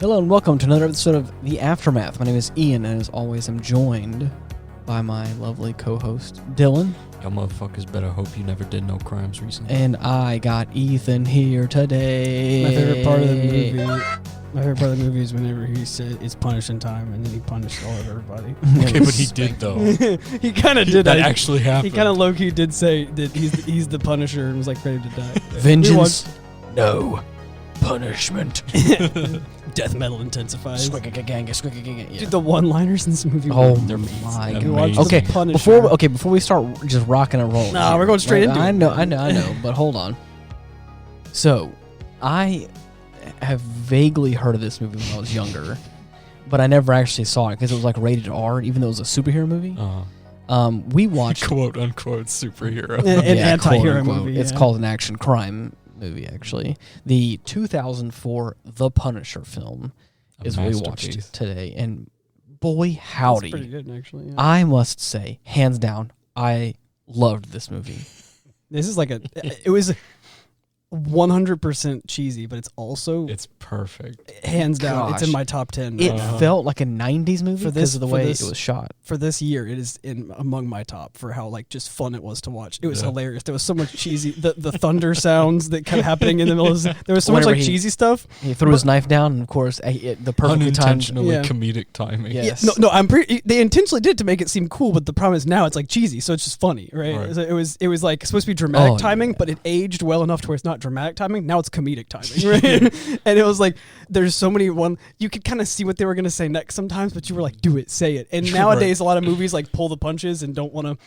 Hello and welcome to another episode of The Aftermath. My name is Ian, and as always, I'm joined by my lovely co-host, Dylan. Y'all motherfuckers better hope you never did no crimes recently. And I got Ethan here today. My favorite part of the movie is whenever he said it's punishing time, and then he punished all of everybody. Okay, but he did though. He kind of did. That actually happened. He kind of low-key did say that he's the Punisher and was like ready to die. Vengeance, no punishment. Death metal intensifies. Yeah. Dude, the one-liners in this movie. Oh They're my amazing. god. Watch Okay, the Punisher. before we start just rocking and rolling. Nah, we're going straight into it. I know, but hold on. So, I have vaguely heard of this movie when I was younger, but I never actually saw it because it was like rated R, even though it was a superhero movie. We watched quote unquote superhero. An anti-hero quote, unquote. movie. It's called an action crime movie, actually. The 2004 The Punisher film is what we watched today, and boy howdy, It's pretty good, actually. Yeah. I must say, hands down, I loved this movie. This is like it was 100% cheesy, but it's also It's perfect. hands down. It's in Gosh. my top 10. It felt like a 90s movie because of the way it was shot. For this year, it is among my top for how like just fun it was to watch. It was hilarious. There was so much cheesy, the thunder sounds that kept happening in the middle. There was so much like cheesy stuff. He threw his knife down, and of course, the perfectly timed. Unintentionally comedic timing. Yeah. Yes. No, I'm pretty. They intentionally did it to make it seem cool, but the problem is now it's like cheesy, so it's just funny, right? So it was like supposed to be dramatic timing, but it aged well enough to where it's not dramatic timing. Now it's comedic timing, right? And it was like there's so many you could kind of see what they were gonna say next sometimes, but you were like, do it, say it. And nowadays a lot of movies like pull the punches and don't want to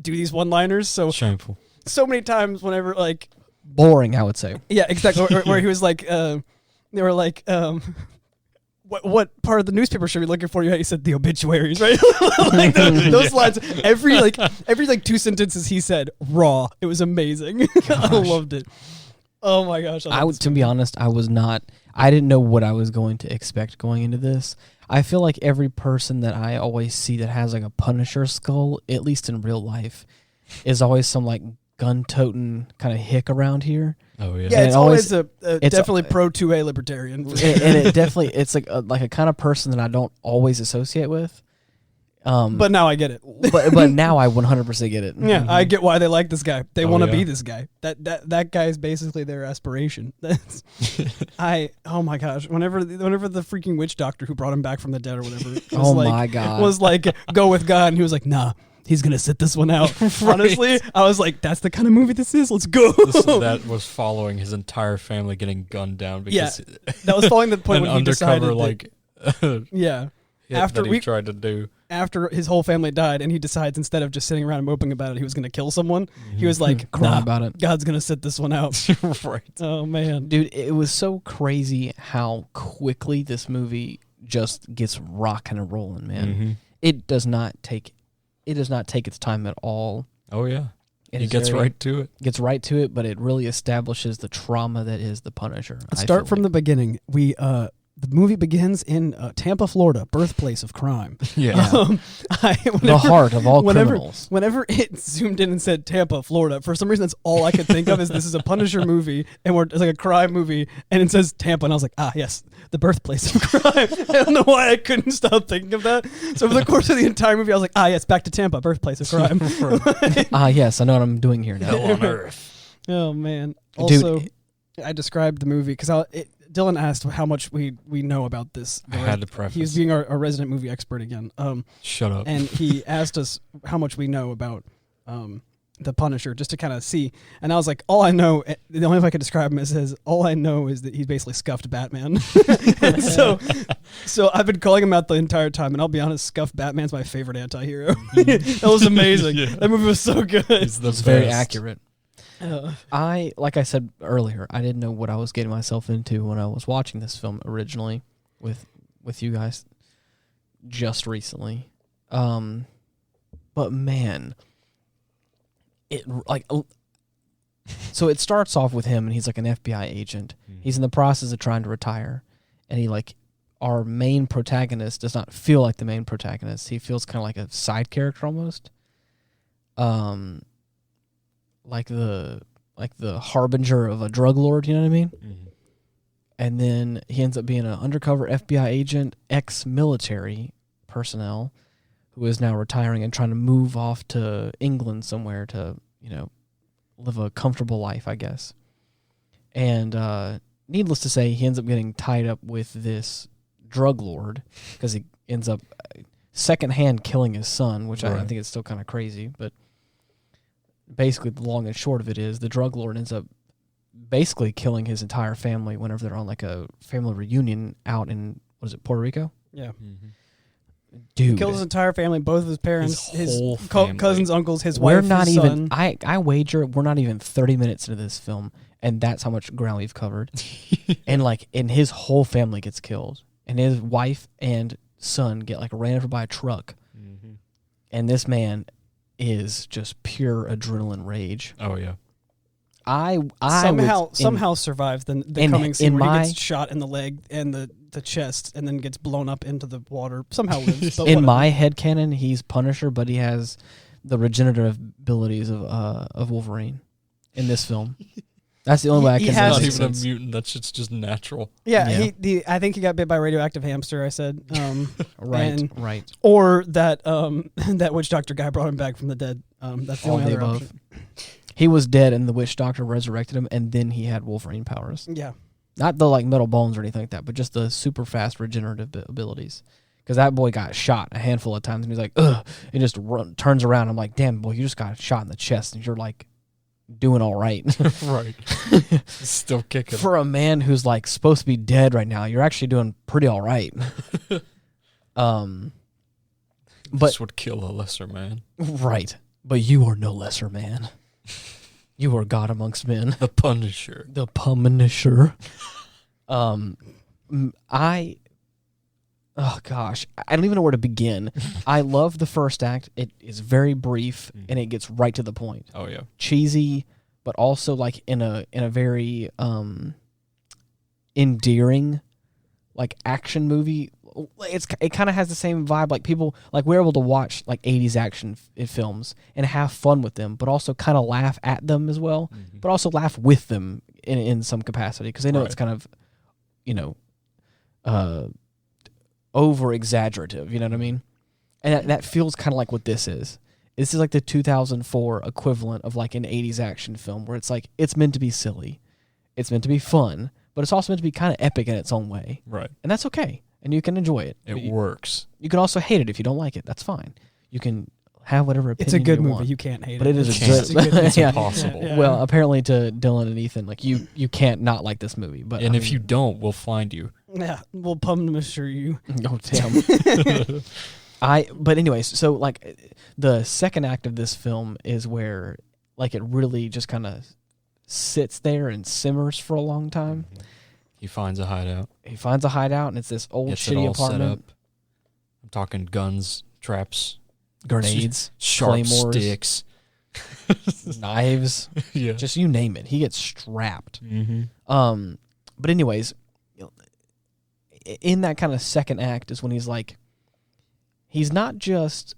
do these one-liners. So Shameful. So many times whenever like boring, I would say. Yeah, exactly. where he was like, they were like, what part of the newspaper should we be looking for? He said the obituaries, right? Like those lines. Every 2 sentences he said raw. It was amazing. I loved it. Oh my gosh! To be honest, I didn't know what I was going to expect going into this. I feel like every person that I always see that has like a Punisher skull, at least in real life, is always some like gun-toting kind of hick around here. Oh yeah. Yeah, it's always definitely pro 2A libertarian. And it's like a kind of person that I don't always associate with. But now I get it. but now I 100% get it. Yeah, I get why they like this guy. They want to be this guy. That guy is basically their aspiration. That's oh my gosh. Whenever the freaking witch doctor who brought him back from the dead or whatever my god was like, go with God, and he was like, nah, he's gonna sit this one out. Right. Honestly, I was like, that's the kind of movie this is. Let's go. That was following his entire family getting gunned down because that was following the point when he decided after he tried to do. After his whole family died, and he decides instead of just sitting around and moping about it, he was going to kill someone. Mm-hmm. He was like, crying about it. God's going to sit this one out. Right. Oh, man. Dude, it was so crazy how quickly this movie just gets rocking and rolling, man. Mm-hmm. It does not take its time at all. Oh, yeah. It gets right to it. Gets right to it, but it really establishes the trauma that is the Punisher. Let's start from the beginning. The movie begins in Tampa, Florida, birthplace of crime. Yeah. The heart of all criminals. Whenever it zoomed in and said Tampa, Florida, for some reason that's all I could think of is this is a Punisher movie, and it's like a crime movie, and it says Tampa, and I was like, yes, the birthplace of crime. I don't know why I couldn't stop thinking of that. So over the course of the entire movie, I was like, yes, back to Tampa, birthplace of crime. Yes, I know what I'm doing here now. Hell on earth. Oh, man. Also, dude, I described the movie because Dylan asked how much we know about this. I had to preface. He was being our resident movie expert again. Shut up. And he asked us how much we know about the Punisher, just to kind of see. And I was like, all I know, the only way I could describe him is all I know is that he's basically scuffed Batman. And so I've been calling him out the entire time. And I'll be honest, scuffed Batman's my favorite anti-hero. That was amazing. Yeah. That movie was so good. It's very accurate. Like I said earlier, I didn't know what I was getting myself into when I was watching this film originally with you guys just recently. But man, so it starts off with him and he's like an FBI agent. Mm-hmm. He's in the process of trying to retire, and our main protagonist does not feel like the main protagonist. He feels kind of like a side character almost. Like the harbinger of a drug lord, you know what I mean? and then he ends up being an undercover FBI agent, ex-military personnel, who is now retiring and trying to move off to England somewhere to, live a comfortable life, I guess. And needless to say, he ends up getting tied up with this drug lord because he ends up secondhand killing his son, which I think is still kind of crazy. But basically, the long and short of it is the drug lord ends up basically killing his entire family whenever they're on like a family reunion out in, Puerto Rico? Yeah. Mm-hmm. Dude. Killed his entire family, both of his parents, his whole family. cousins, uncles, his We're wife, not his even, son. I wager we're not even 30 minutes into this film, and that's how much ground we've covered. and his whole family gets killed. And his wife and son get like ran over by a truck. Mm-hmm. And this man is just pure adrenaline rage. Oh, yeah. I somehow survives the coming scene where he gets shot in the leg and the chest and then gets blown up into the water. Somehow lives. But in my headcanon, he's Punisher, but he has the regenerative abilities of Wolverine in this film. That's the only way I can. He's not even sense. a mutant. That's just natural. Yeah. I think he got bit by a radioactive hamster. I said. Right. Or that that witch doctor guy brought him back from the dead. That's the All only the other above. option. He was dead, and the witch doctor resurrected him, and then he had Wolverine powers. Yeah. Not the like metal bones or anything like that, but just the super fast regenerative abilities. Because that boy got shot a handful of times, and he's like, ugh, and just turns around. I'm like, damn, boy, you just got shot in the chest, and you're like doing all right. Right. Still kicking. For a man who's like supposed to be dead right now, you're actually doing pretty all right. This would kill a lesser man. Right. But you are no lesser man. You are God amongst men. The Punisher. The Punisher. Oh gosh, I don't even know where to begin. I love the first act. It is very brief and it gets right to the point. Oh yeah. Cheesy, but also like in a very endearing like action movie. It kind of has the same vibe. Like people, like we're able to watch like 80s action films and have fun with them, but also kind of laugh at them as well, but also laugh with them in some capacity because they know it's kind of, over exaggerative. You know what I mean? And that feels kind of like what this is. This is like the 2004 equivalent of like an 80s action film where it's like it's meant to be silly, it's meant to be fun, but it's also meant to be kind of epic in its own way. Right. And that's okay. And you can enjoy it. It works. You can also hate it if you don't like it. That's fine. You can have whatever opinion It's a good you movie. want. You can't hate But it. it is It's a good. good. It's Yeah. impossible. Yeah. Well, apparently to Dylan and Ethan, like you can't not like this movie. But And if you don't, we'll find you. Yeah, we'll punisher you. oh damn. But anyways, so like the second act of this film is where like it really just kind of sits there and simmers for a long time. He finds a hideout. He finds a hideout, and it's this old Gets it shitty all set apartment. up. I'm talking guns, traps, Grenades, sharp claymores, sticks, knives, yeah. just you name it. He gets strapped. Mm-hmm. But anyways, in that kind of second act is when he's like, he's not just,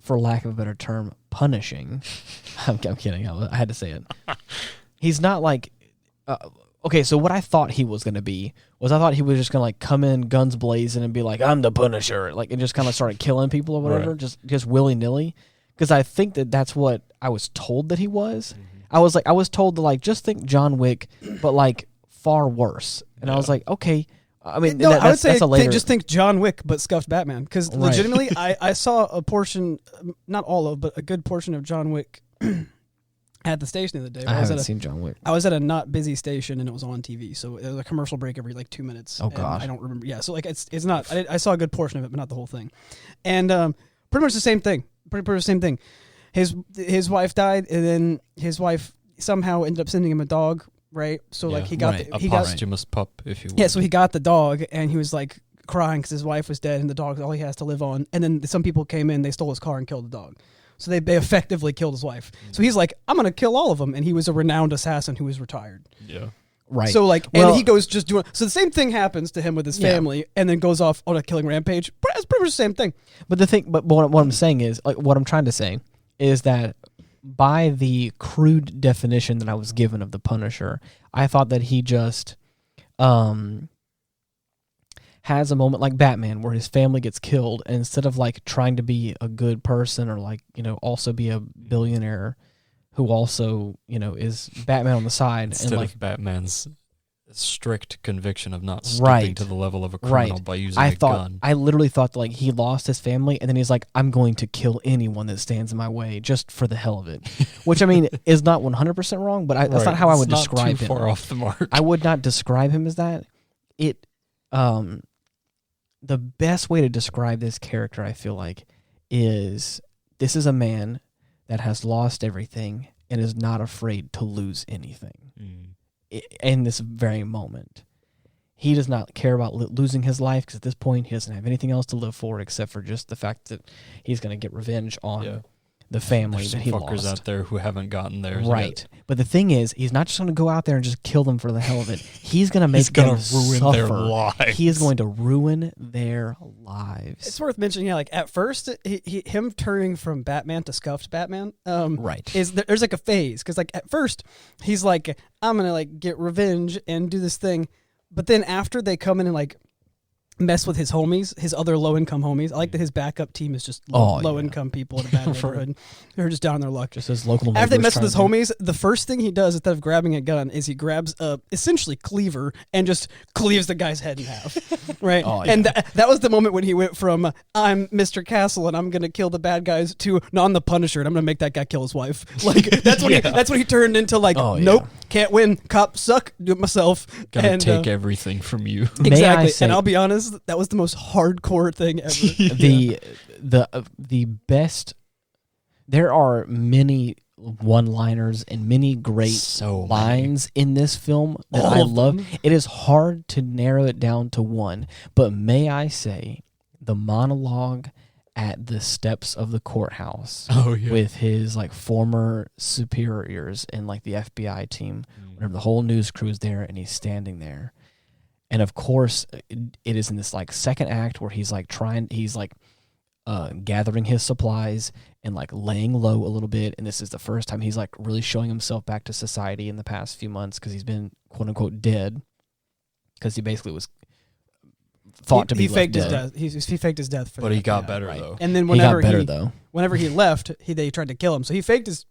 for lack of a better term, punishing. I'm kidding. I had to say it. He's not like, okay, so what I thought he was going to be was I thought he was just going to like come in guns blazing and be like, I'm the Punisher. Like, and just kind of started killing people or whatever, Right. just willy-nilly. Because I think that's what I was told that he was. I was told to like, just think John Wick, but like far worse. And I was like, okay. I mean, No, I would say that's a later. just think John Wick, but scuffed Batman. Because Right. legitimately, I saw a portion, not all of, but a good portion of John Wick at the station the other day. I haven't seen John Wick. I was at a not busy station and it was on TV, so it was a commercial break every like 2 minutes. Oh, and God. I don't remember. Yeah, so like it's not. I saw a good portion of it, but not the whole thing. And pretty much the same thing. Pretty much the same thing. His wife died, and then his wife somehow ended up sending him a dog. Right, so like he got right. A posthumous pup, if you will. yeah, so he got the dog, and he was like crying because his wife was dead, and the dog's all he has to live on. And then some people came in, they stole his car and killed the dog. So they effectively killed his wife. So he's like, I'm gonna kill all of them, and he was a renowned assassin who was retired. Yeah. Right. So like, Well- and he goes just doing. So the same thing happens to him with his Yeah. family, and then goes off on a killing rampage. It's pretty much the same thing. But what I'm saying is, like, what I'm trying to say is that by the crude definition that I was given of the Punisher, I thought that he just has a moment like Batman where his family gets killed, and instead of like trying to be a good person or like, you know, also be a billionaire who also, you know, is Batman on the side. Instead and like of Batman's strict conviction of not stooping to the level of a criminal by using a gun. I literally thought like he lost his family, and then he's like, I'm going to kill anyone that stands in my way just for the hell of it. Which, I mean, is not 100% wrong, but that's not how I would describe him. Not too far off the mark. I would not describe him as that. The best way to describe this character, I feel like, is this is a man that has lost everything and is not afraid to lose anything. In this very moment. He does not care about losing his life, because at this point he doesn't have anything else to live for except for just the fact that he's going to get revenge on the family that he fuckers lost. Out there who haven't gotten theirs right. yet. But the thing is, he's not just going to go out there and just kill them for the hell of it. He's going to make them ruin their suffer. lives. He is going to ruin their lives. It's worth mentioning, yeah, like at first, him turning from Batman to scuffed Batman, right, is there's like a phase, because like at first he's like, I'm gonna like get revenge and do this thing, but then after they come in and like mess with his homies, his other low-income homies. I like that his backup team is just low-income people in a bad neighborhood who are just down on their luck. Just his local neighbors. After they mess with his homies, the first thing he does instead of grabbing a gun is he grabs a essentially cleaver and just cleaves the guy's head in half. Right? And that was the moment when he went from, I'm Mr. Castle and I'm going to kill the bad guys, to, no, I'm the Punisher and I'm going to make that guy kill his wife. Like, that's what he turned into, like, nope, can't win, cops suck, do it myself. Gonna take everything from you. Exactly. And I'll be honest, that was the most hardcore thing ever. The best. There are many one-liners and many great lines in this film that I love. It is hard to narrow it down to one, but may I say, the monologue at the steps of the courthouse with his like former superiors and like the FBI team, whenever the whole news crew is there and he's standing there. And of course, it is in this like second act where he's like gathering his supplies and like laying low a little bit. And this is the first time he's like really showing himself back to society in the past few months, because he's been quote unquote dead, because he basically was thought to be faked dead. His death. He faked his death, but he got better though. And then whenever he left, they tried to kill him. So he faked his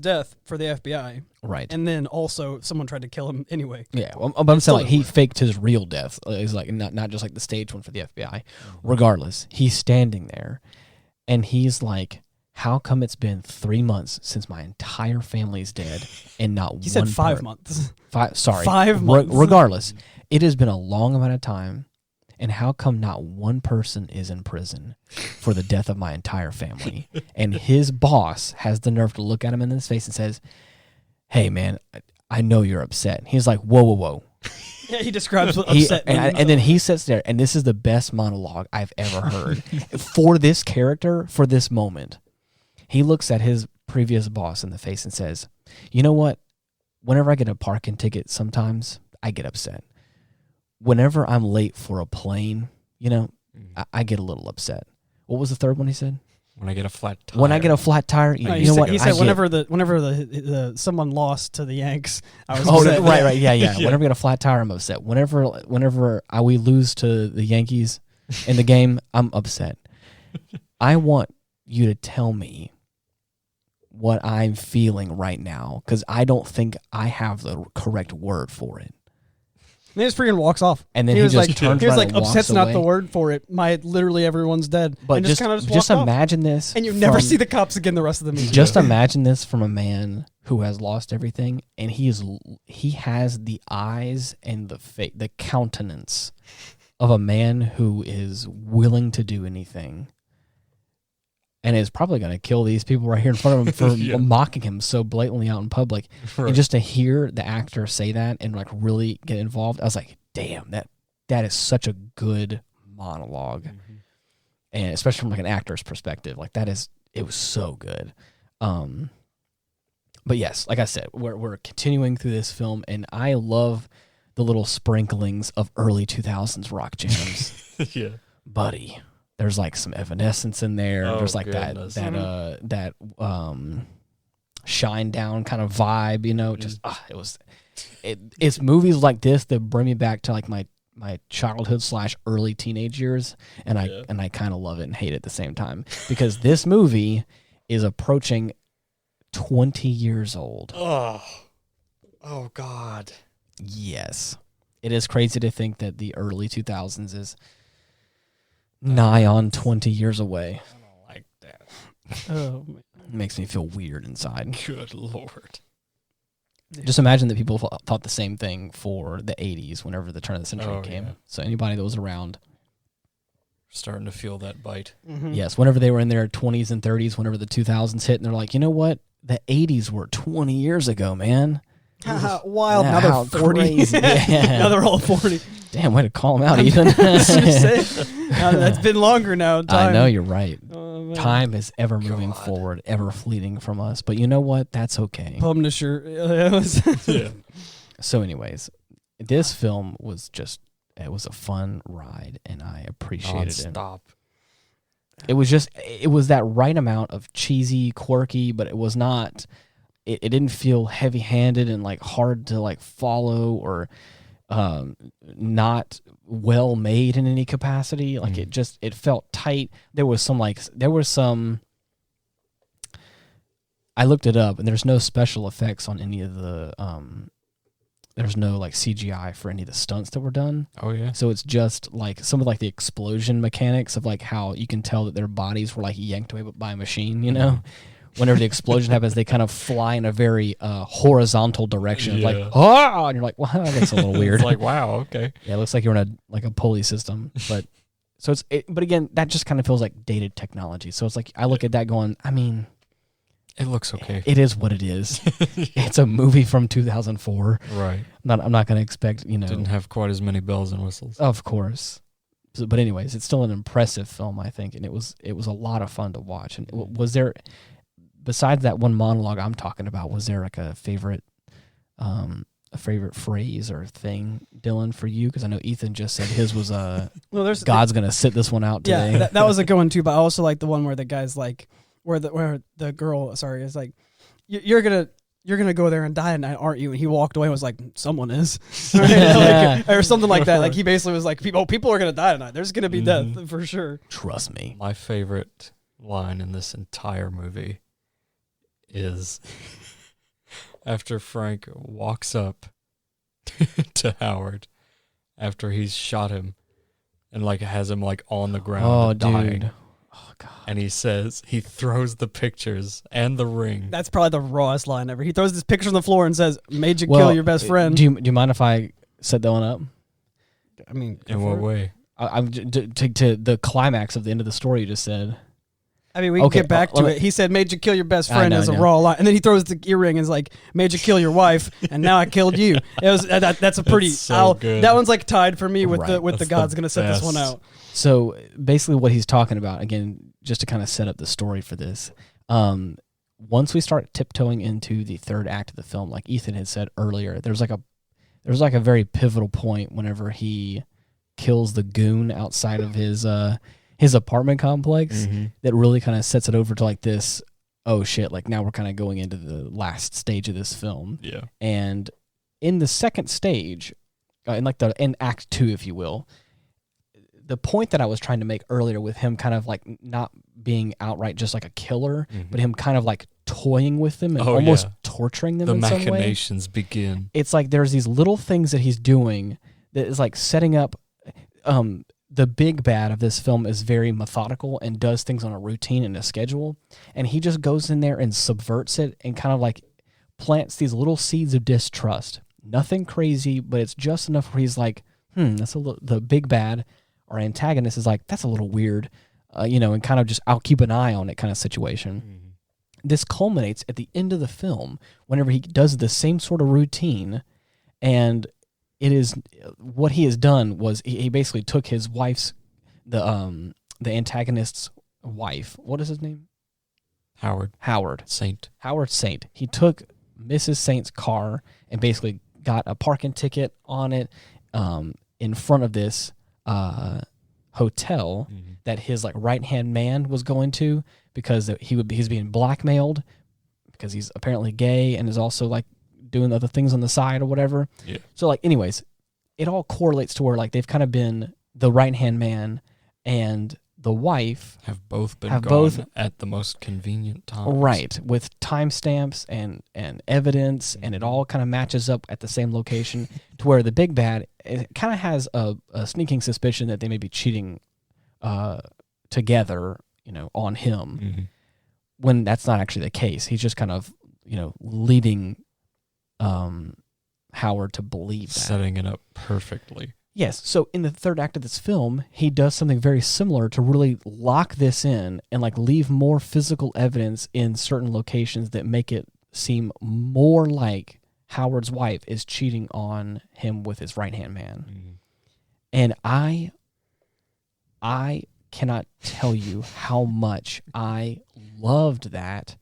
death for the FBI. Right. And then also someone tried to kill him anyway. Yeah. Well, I'm saying like he faked his real death. It's like not just like the stage one for the FBI. Regardless, he's standing there and he's like, how come it's been 3 months since my entire family's dead and not one? He said 5 months. 5 months. Regardless, it has been a long amount of time. And how come not one person is in prison for the death of my entire family? And his boss has the nerve to look at him in his face and says, hey, man, I know you're upset. And he's like, whoa. Yeah, he describes what upset means. And then he sits there, and this is the best monologue I've ever heard. For this character, for this moment, he looks at his previous boss in the face and says, you know what? Whenever I get a parking ticket, sometimes I get upset. Whenever I'm late for a plane, you know, I get a little upset. What was the third one he said? When I get a flat tire. When I get a flat tire, you know what? He said whenever the someone lost to the Yanks, I was upset. Right, yeah. Whenever I get a flat tire, I'm upset. Whenever we lose to the Yankees in the game, I'm upset. I want you to tell me what I'm feeling right now, because I don't think I have the correct word for it. And he just freaking walks off. And then he just like, turns he was around like, and walks upset's away. not the word for it. Literally everyone's dead. But and just imagine this. And you never see the cops again the rest of the movie. Just imagine this from a man who has lost everything, and he has the eyes and the countenance of a man who is willing to do anything. And is probably going to kill these people right here in front of him for mocking him so blatantly out in public. Right. And just to hear the actor say that and like really get involved, I was like, damn, that is such a good monologue. Mm-hmm. And especially from like an actor's perspective, like it was so good. But yes, like I said, we're continuing through this film, and I love the little sprinklings of early 2000s rock jams. Yeah. Buddy. There's like some Evanescence in there. There's like goodness. that Shine Down kind of vibe, you know. Just it's movies like this that bring me back to like my childhood / early teenage years, and I kind of love it and hate it at the same time, because this movie is approaching 20 years old. Oh God. Yes. It is crazy to think that the early 2000s is nigh on 20 years away. I don't like that. Oh, man. It makes me feel weird inside. Good Lord. Just imagine that people thought the same thing for the 80s whenever the turn of the century came. Yeah. So anybody that was around. Starting to feel that bite. Mm-hmm. Yes, whenever they were in their 20s and 30s, whenever the 2000s hit, and they're like, you know what? The 80s were 20 years ago, man. Wild. Yeah, now they're 40. Yeah. Now they're all 40. Damn, way to call them out, Ethan. That's been longer now. Time. I know, you're right. Oh, time is ever moving forward, ever fleeting from us. But you know what? That's okay. Punisher. Yeah. So anyways, this film was it was a fun ride, and I appreciated it. Stop. It was that right amount of cheesy, quirky, but it was not, it didn't feel heavy-handed and like hard to like follow, or not well made in any capacity. Like it felt tight. There was some I looked it up, and there's no special effects on any of the there's no like CGI for any of the stunts that were done. Oh yeah. So it's just like some of like the explosion mechanics of like how you can tell that their bodies were like yanked away by a machine, you know? Whenever the explosion happens, they kind of fly in a very horizontal direction. Yeah. Like, oh, and you're like, wow, that's a little weird. It's like, wow, okay. Yeah, it looks like you're in a pulley system. But so but again, that just kind of feels like dated technology. So it's like I look at that going, I mean, it looks okay. It is what it is. It's a movie from 2004. Right. I'm not going to expect, Didn't have quite as many bells and whistles. Of course. But anyways, it's still an impressive film, I think, and it was a lot of fun to watch. And was there, besides that one monologue I'm talking about, was there like a favorite phrase or thing, Dylan, for you? Because I know Ethan just said his was God's going to sit this one out today. Yeah, that was a good one too. But I also like the one where the guy's like, where the girl is like, you're gonna go there and die tonight, aren't you? And he walked away and was like, someone is, right? Or something like that. Like he basically was like, people are gonna die tonight. There's gonna be death for sure. Trust me. My favorite line in this entire movie is after Frank walks up to Howard after he's shot him and like has him like on the ground dying. Dude. Oh, God. And he says he throws the pictures and the ring. That's probably the rawest line ever. He throws this picture on the floor and says, "Made you kill your best friend." Do you mind if I set that one up? I mean, in what way? I'm to the climax of the end of the story you just said. I mean, we can get back to it. He said, "Made you kill your best friend" as a raw line, and then he throws the earring and is like, "Made you kill your wife, and now I killed you." It was that's a pretty. So good. That one's like tied for me with the God's gonna set this one out. So basically, what he's talking about, again, just to kind of set up the story for this, once we start tiptoeing into the third act of the film, like Ethan had said earlier, there's like a very pivotal point whenever he kills the goon outside of his apartment complex that really kind of sets it over to like this, oh shit, like now we're kind of going into the last stage of this film. Yeah. And in the second stage, in Act 2, if you will, the point that I was trying to make earlier with him kind of like not being outright just like a killer, but him kind of like toying with them and almost torturing them in some way. The machinations begin. It's like there's these little things that he's doing that is like setting up. The big bad of this film is very methodical and does things on a routine and a schedule. And he just goes in there and subverts it and kind of like plants these little seeds of distrust. Nothing crazy, but it's just enough where he's like, that's the big bad. Our antagonist is like, that's a little weird, and kind of just, I'll keep an eye on it kind of situation. This culminates at the end of the film whenever he does the same sort of routine, and it is what he has done was he basically took his wife's, the antagonist's wife. What is his name? Howard Saint. Howard Saint. He took Mrs. Saint's car and basically got a parking ticket on it in front of this hotel that his like right-hand man was going to, because he's being blackmailed because he's apparently gay and is also like doing other things on the side or whatever. Yeah. So like, anyways, it all correlates to where like they've kind of been the right-hand man and the wife have both been gone at the most convenient times. Right, with timestamps and evidence, and it all kind of matches up at the same location to where the big bad kind of has a sneaking suspicion that they may be cheating together, on him, when that's not actually the case. He's just kind of, leading Howard to believe that. Setting it up perfectly. Yes, so in the third act of this film, he does something very similar to really lock this in and like leave more physical evidence in certain locations that make it seem more like Howard's wife is cheating on him with his right-hand man. And I cannot tell you how much I loved that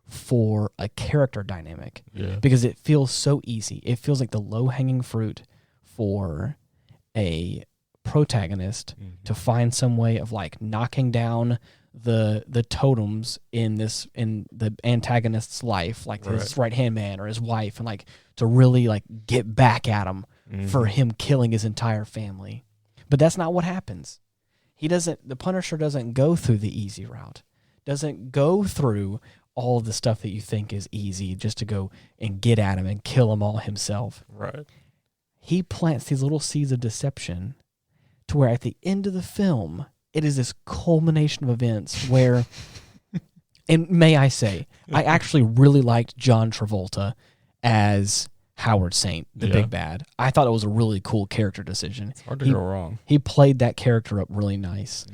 for a character dynamic. Yeah. Because it feels so easy. It feels like the low-hanging fruit for a protagonist to find some way of like knocking down the totems in the antagonist's life, like his right-hand man or his wife, and like to really like get back at him for him killing his entire family. But that's not what happens. The Punisher doesn't go through the easy route, doesn't go through all of the stuff that you think is easy just to go and get at him and kill him all himself. Right. He plants these little seeds of deception to where at the end of the film, it is this culmination of events where, and may I say, I actually really liked John Travolta as Howard Saint, the big bad. I thought it was a really cool character decision. It's hard to go wrong. He played that character up really nice.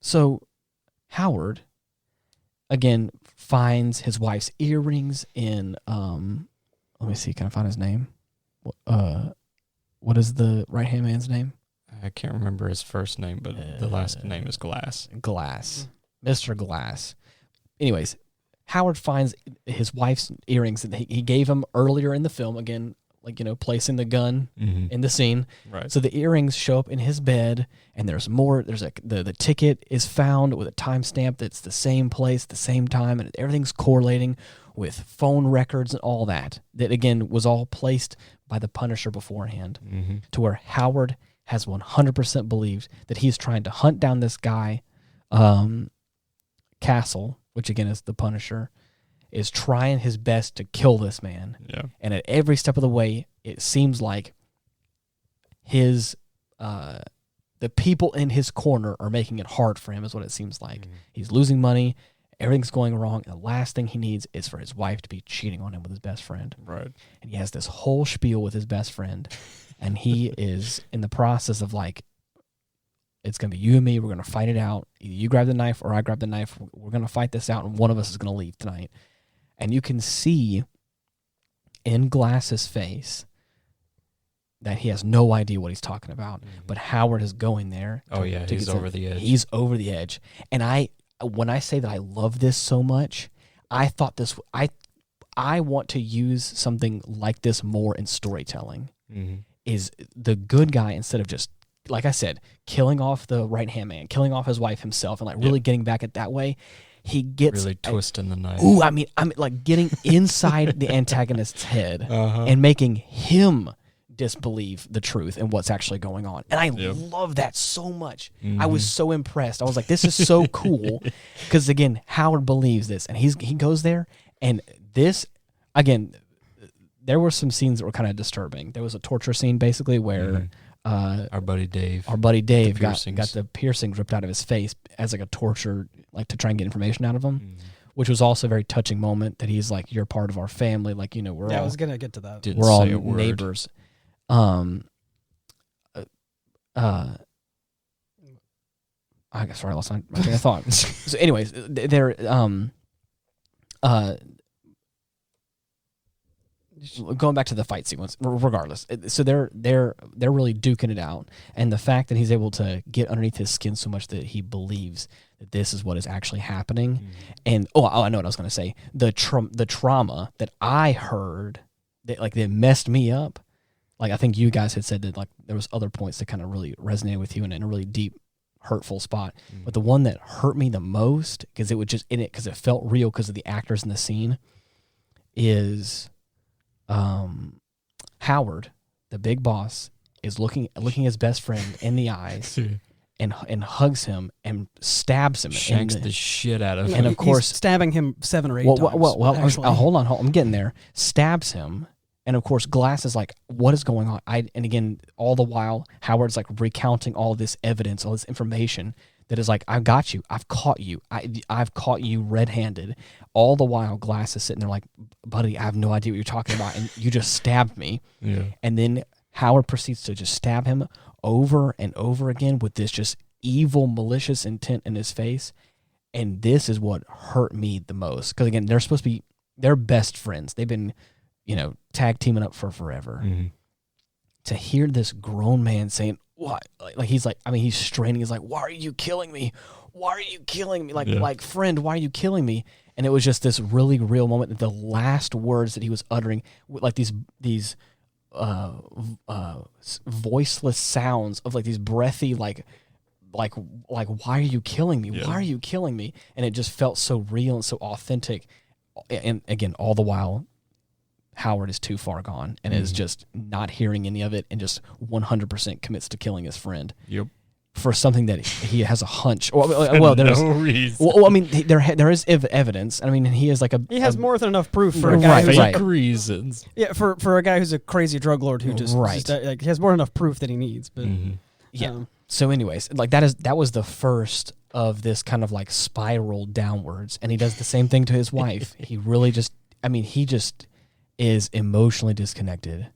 So Howard, again, finds his wife's earrings in, let me see, can I find his name? What is the right-hand man's name? I can't remember his first name, but the last name is Glass. Mr. Glass. Anyways, Howard finds his wife's earrings that he gave him earlier in the film, again, like, placing the gun in the scene. Right. So the earrings show up in his bed, and there's more. There's the ticket is found with a timestamp that's the same place, the same time, and everything's correlating with phone records and all that. That, again, was all placed by the Punisher beforehand, to where Howard has 100% believed that he's trying to hunt down this guy, Castle, which again is the Punisher, is trying his best to kill this man. Yeah. And at every step of the way, it seems like his the people in his corner are making it hard for him, is what it seems like. He's losing money. Everything's going wrong. And the last thing he needs is for his wife to be cheating on him with his best friend. Right. And he has this whole spiel with his best friend. And he is in the process of like, it's going to be you and me. We're going to fight it out. Either you grab the knife or I grab the knife. We're going to fight this out, and one of us is going to leave tonight. And you can see in Glass's face that he has no idea what he's talking about. But Howard is going there. He's over the edge. He's over the edge. And when I say that I love this so much, I thought this. I want to use something like this more in storytelling. Is the good guy, instead of just, like I said, killing off the right-hand man, killing off his wife himself, and like really getting back at that way, he gets really twisting the knife. Ooh, I mean, like getting inside the antagonist's head and making him disbelieve the truth and what's actually going on. And I love that so much. I was so impressed. I was like, this is so cool. Because again, Howard believes this, and he goes there, and this, again, there were some scenes that were kind of disturbing. There was a torture scene basically where our buddy Dave got the piercings ripped out of his face as like a torture, like to try and get information out of him, which was also a very touching moment, that he's like, you're part of our family, like, we're all, I was gonna get to that. We're all neighbors. I guess sorry, I lost my train of thought. So anyways, they're going back to the fight sequence, regardless. So they're really duking it out, and the fact that he's able to get underneath his skin so much that he believes that this is what is actually happening, and I know what I was going to say. The trauma that I heard that messed me up. Like I think you guys had said that like there was other points that kind of really resonated with you in a really deep hurtful spot. But the one that hurt me the most, because it was just in it, because it felt real, because of the actors in the scene, is Howard, the big boss, is looking his best friend in the eyes and hugs him and stabs him, shanks the shit out of him, and of course stabbing him 7 or 8 times. Hold on, I'm getting there. Stabs him. And of course, Glass is like, "What is going on?" And again, all the while, Howard's like recounting all this evidence, all this information that is like, "I've got you. I've caught you. I've caught you red-handed." All the while, Glass is sitting there like, "Buddy, I have no idea what you're talking about, and you just stabbed me." Yeah. And then Howard proceeds to just stab him over and over again with this just evil, malicious intent in his face. And this is what hurt me the most, because again, they're best friends. They've been, tag teaming up for forever. Mm-hmm. To hear this grown man saying, "Why?" He's straining. He's like, "Why are you killing me? Why are you killing me? Like friend, why are you killing me?" And it was just this really real moment that the last words that he was uttering, like these voiceless sounds of like these breathy, like why are you killing me? Yeah. Why are you killing me? And it just felt so real and so authentic. And again, all the while, Howard is too far gone and is just not hearing any of it and just 100% commits to killing his friend. Yep. For something that he has a hunch. Well, there's no reason. Well, I mean, there is evidence. I mean, he is like he has more than enough proof for a guy who's fake reasons. Yeah, for a guy who's a crazy drug lord who just he has more than enough proof that he needs. But yeah. So, anyways, like that was the first of this kind of like spiral downwards, and he does the same thing to his wife. He really just is emotionally disconnected,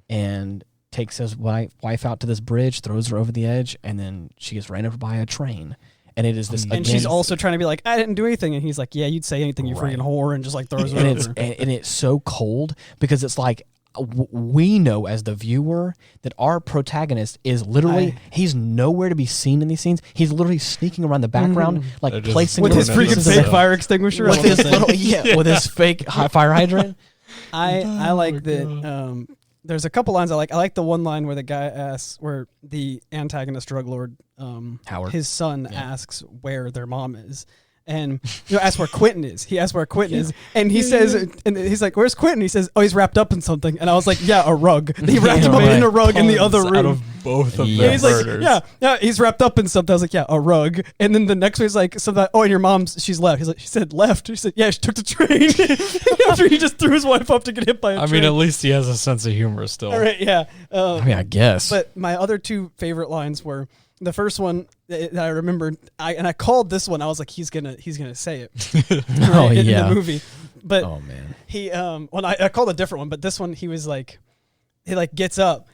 and takes his wife out to this bridge, throws her over the edge, and then she gets ran over by a train. And it is this, and she's also trying to be like, "I didn't do anything," and he's like, "Yeah, you'd say anything, you freaking whore," and just like throws her over. And it's so cold, because it's like we know as the viewer that our protagonist is literally he's nowhere to be seen in these scenes. He's literally sneaking around the background, like placing with his freaking fake fire extinguisher, with his fake fire hydrant. I like that. There's a couple lines I like. I like the one line where the guy asks, where the antagonist drug lord, Howard, his son, asks where their mom is. And asks where Quentin is. He asks where Quentin is, and he says, and he's like, "Where's Quentin?" He says, "Oh, he's wrapped up in something." And I was like, "Yeah, a rug." He wrapped him up in a rug in the other room. Out of both of their he's murders. Like, yeah, he's wrapped up in something. I was like, "Yeah, a rug." And then the next one is like, "So that and your mom's, she's left." He's like, "She said left." She said, "Yeah, she took the train." After he just threw his wife up to get hit by a train. I mean, at least he has a sense of humor still. All right, yeah. I guess. But my other two favorite lines were. The first one that I remembered, I called this one. I was like, he's gonna say it. In the movie. But man, he I called a different one, but this one he was like, he like gets up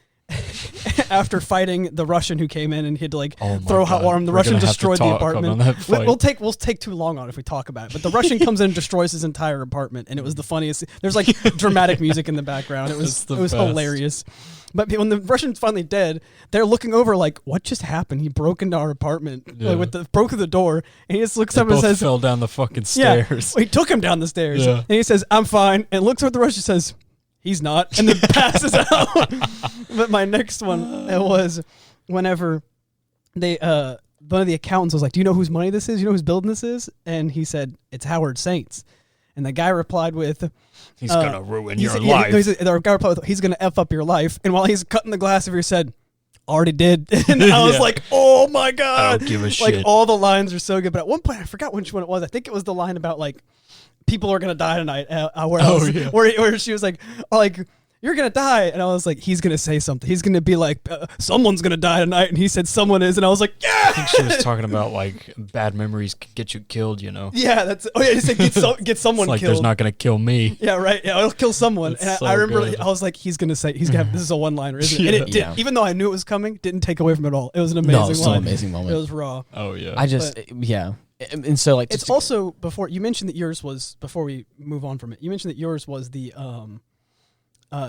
after fighting the Russian who came in and he had to like throw hot water. The Russian destroyed the apartment. We'll take too long on it if we talk about it. But the Russian comes in and destroys his entire apartment, and it was the funniest. There's like dramatic music in the background. It was hilarious. But when the Russian's finally dead, they're looking over like, "What just happened? He broke into our apartment, broke through the door." And he just looks up and says, "Fell down the fucking stairs." Yeah, he took him down the stairs, and he says, "I'm fine." And looks over at the Russian, says, "He's not," and then passes out. But my next one was whenever they one of the accountants was like, "Do you know whose money this is? You know whose building this is?" And he said, "It's Howard Saint's." And the guy replied with, "He's gonna ruin your life." The guy replied with, "He's gonna F up your life." And while he's cutting the glass over, he said, "Already did." And I was like, "Oh my god!" I don't give a shit. Like all the lines are so good. But at one point, I forgot which one it was. I think it was the line about like people are gonna die tonight. Where she was like, "You're gonna die," and I was like, "He's gonna say something. He's gonna be like, someone's gonna die tonight," and he said, "Someone is," and I was like, "Yeah." I think she was talking about like bad memories can get you killed, you know. Yeah, that's. Oh yeah, he said get someone it's like killed. There's not gonna kill me. Yeah, right. Yeah, it'll kill someone. And so I remember, good. I was like, he's gonna say, this is a one-liner, isn't it? And it did. Even though I knew it was coming, didn't take away from it at all. It was an amazing line. Still an amazing moment. It was raw. Oh yeah. And so like it's also before you mentioned that yours was before we move on from it. You mentioned that yours was the